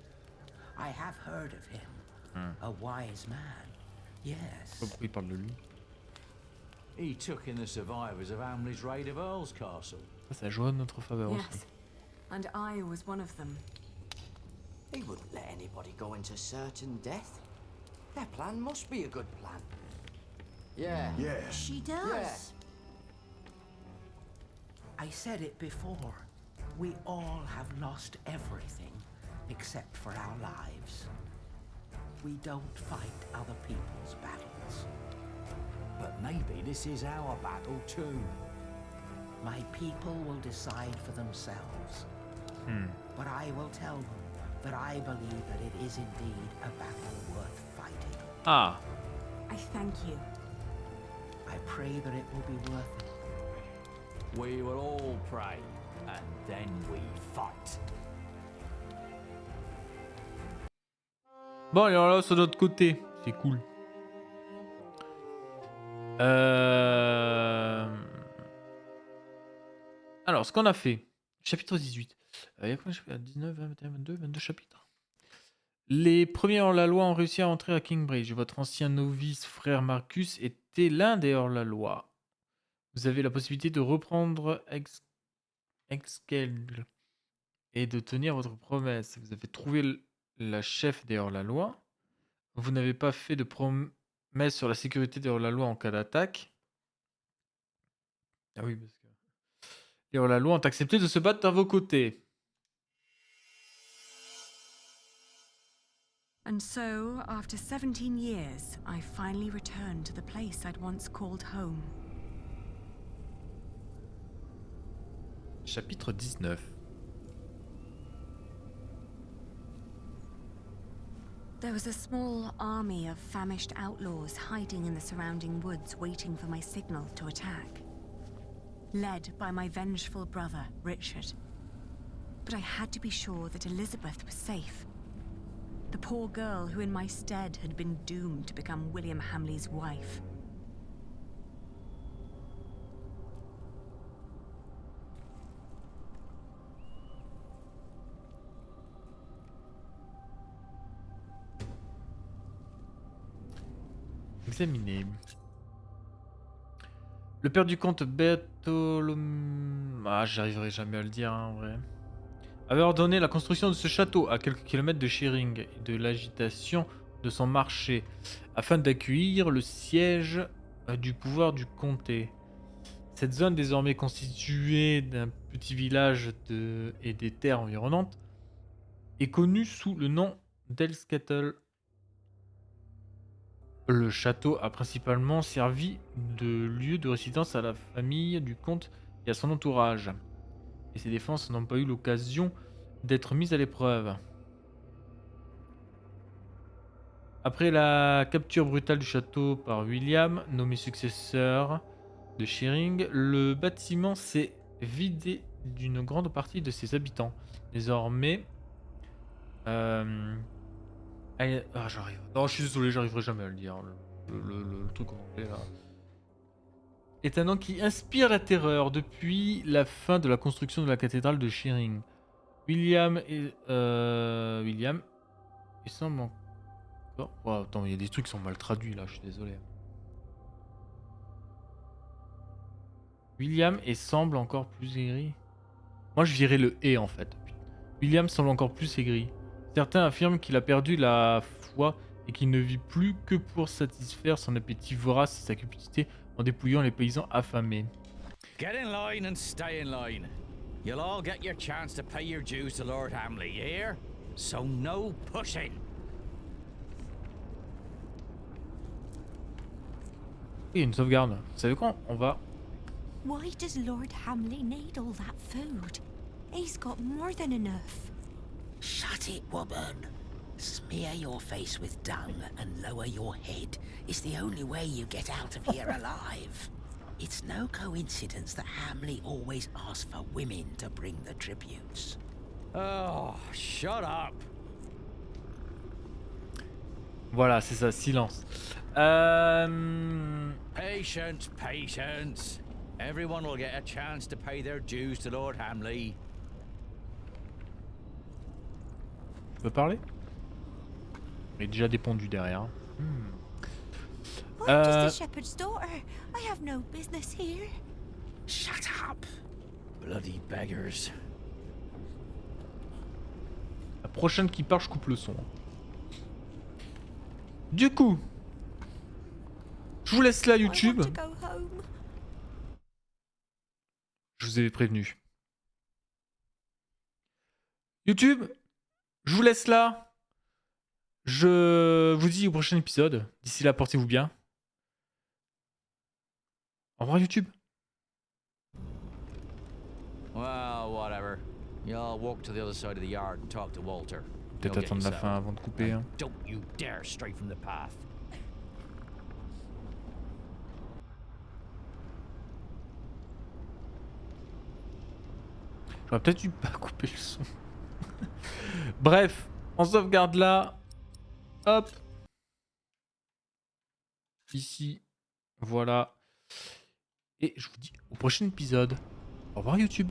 I have heard of him. A wise man. Yes.
Pourquoi il parle de lui?
He took in the survivors of Hamley's raid of Earl's Castle.
Ça joue à notre faveur aussi.
Yes, and I was one of them.
He wouldn't let anybody go into certain death. Their plan must be a good plan. Yeah.
Yeah.
She does.
Yeah.
I said it before. We all have lost everything except for our lives. We don't fight other people's battles.
But maybe this is our battle too.
My people will decide for themselves. But I will tell them that I believe that it is indeed a battle worth fighting.
Ah.
I thank you.
I pray that it will be worth it.
We will all pray, and then we fight.
Bon, alors là, c'est de l'autre côté. C'est cool. Alors, ce qu'on a fait. Chapitre 18. Il y a combien de chapitres? 19, 21, 22 chapitres. Les premiers hors-la-loi ont réussi à entrer à Kingsbridge. Votre ancien novice frère Marcus était l'un des hors-la-loi. Vous avez la possibilité de reprendre XIIe et de tenir votre promesse. Vous avez trouvé la chef des hors-la-loi. Vous n'avez pas fait de promesse sur la sécurité des hors-la-loi en cas d'attaque. Ah oui, parce que les hors-la-loi ont accepté de se battre à vos côtés.
And so, after 17 years, I finally returned to the place I'd once called home.
Chapitre 19.
There was a small army of famished outlaws hiding in the surrounding woods, waiting for my signal to attack. led by my vengeful brother, Richard. But I had to be sure that Elizabeth was safe. The poor girl who in my stead had been doomed to become William Hamley's wife.
Examiner. Le père du comte Bartholomew... Ah, j'arriverai jamais à le dire, hein, en vrai. Avait ordonné la construction de ce château à quelques kilomètres de Shearing et de l'agitation de son marché, afin d'accueillir le siège du pouvoir du comté. Cette zone, désormais constituée d'un petit village et des terres environnantes, est connue sous le nom d'Elskattle. Le château a principalement servi de lieu de résidence à la famille du comte et à son entourage. Et ses défenses n'ont pas eu l'occasion d'être mises à l'épreuve. Après la capture brutale du château par William, nommé successeur de Shearing, le bâtiment s'est vidé d'une grande partie de ses habitants. Désormais... j'arrive. Non, je suis désolé, j'arriverai jamais à le dire. Le truc en anglais là. Est un nom qui inspire la terreur depuis la fin de la construction de la cathédrale de Shearing. William et semble encore. Oh, attends, il y a des trucs qui sont mal traduits là, je suis désolé. William et semble encore plus aigri. Moi je dirais le et en fait. William semble encore plus aigri. Certains affirment qu'il a perdu la foi et qu'il ne vit plus que pour satisfaire son appétit vorace et sa cupidité en dépouillant les paysans affamés.
Get in line and stay in line. You'll all get your chance to pay your dues to Lord Hamley, you hear? So no pushing.
Et une sauvegarde. Vous savez quoi? On va...
Why does Lord Hamley need all that food? He's got more than enough.
Shut it, woman. Smear your face with dung and lower your head. It's the only way you get out of here alive. It's no coincidence that Hamley always asks for women to bring the tributes.
Oh, shut up.
Voilà, c'est ça, silence.
Patience, patience. Everyone will get a chance to pay their dues to Lord Hamley.
Tu peux parler? Il est déjà dépendu derrière.
I'm just a shepherd's daughter. I have no business here.
Shut up.
Bloody beggars.
La prochaine qui part, je coupe le son. Du coup, je vous laisse là YouTube. Je vous avais prévenu. YouTube, je vous laisse là. Je vous dis au prochain épisode. D'ici là, portez-vous bien. Au revoir YouTube.
Well, whatever. Y'all walk to the other side of the yard and talk to Walter.
Peut-être attendre la fin avant de couper. Hein.
Don't you dare stray from the path.
J'aurais peut-être dû pas couper le son. Bref, on sauvegarde là. Hop. Ici. Voilà. Et je vous dis au prochain épisode. Au revoir YouTube.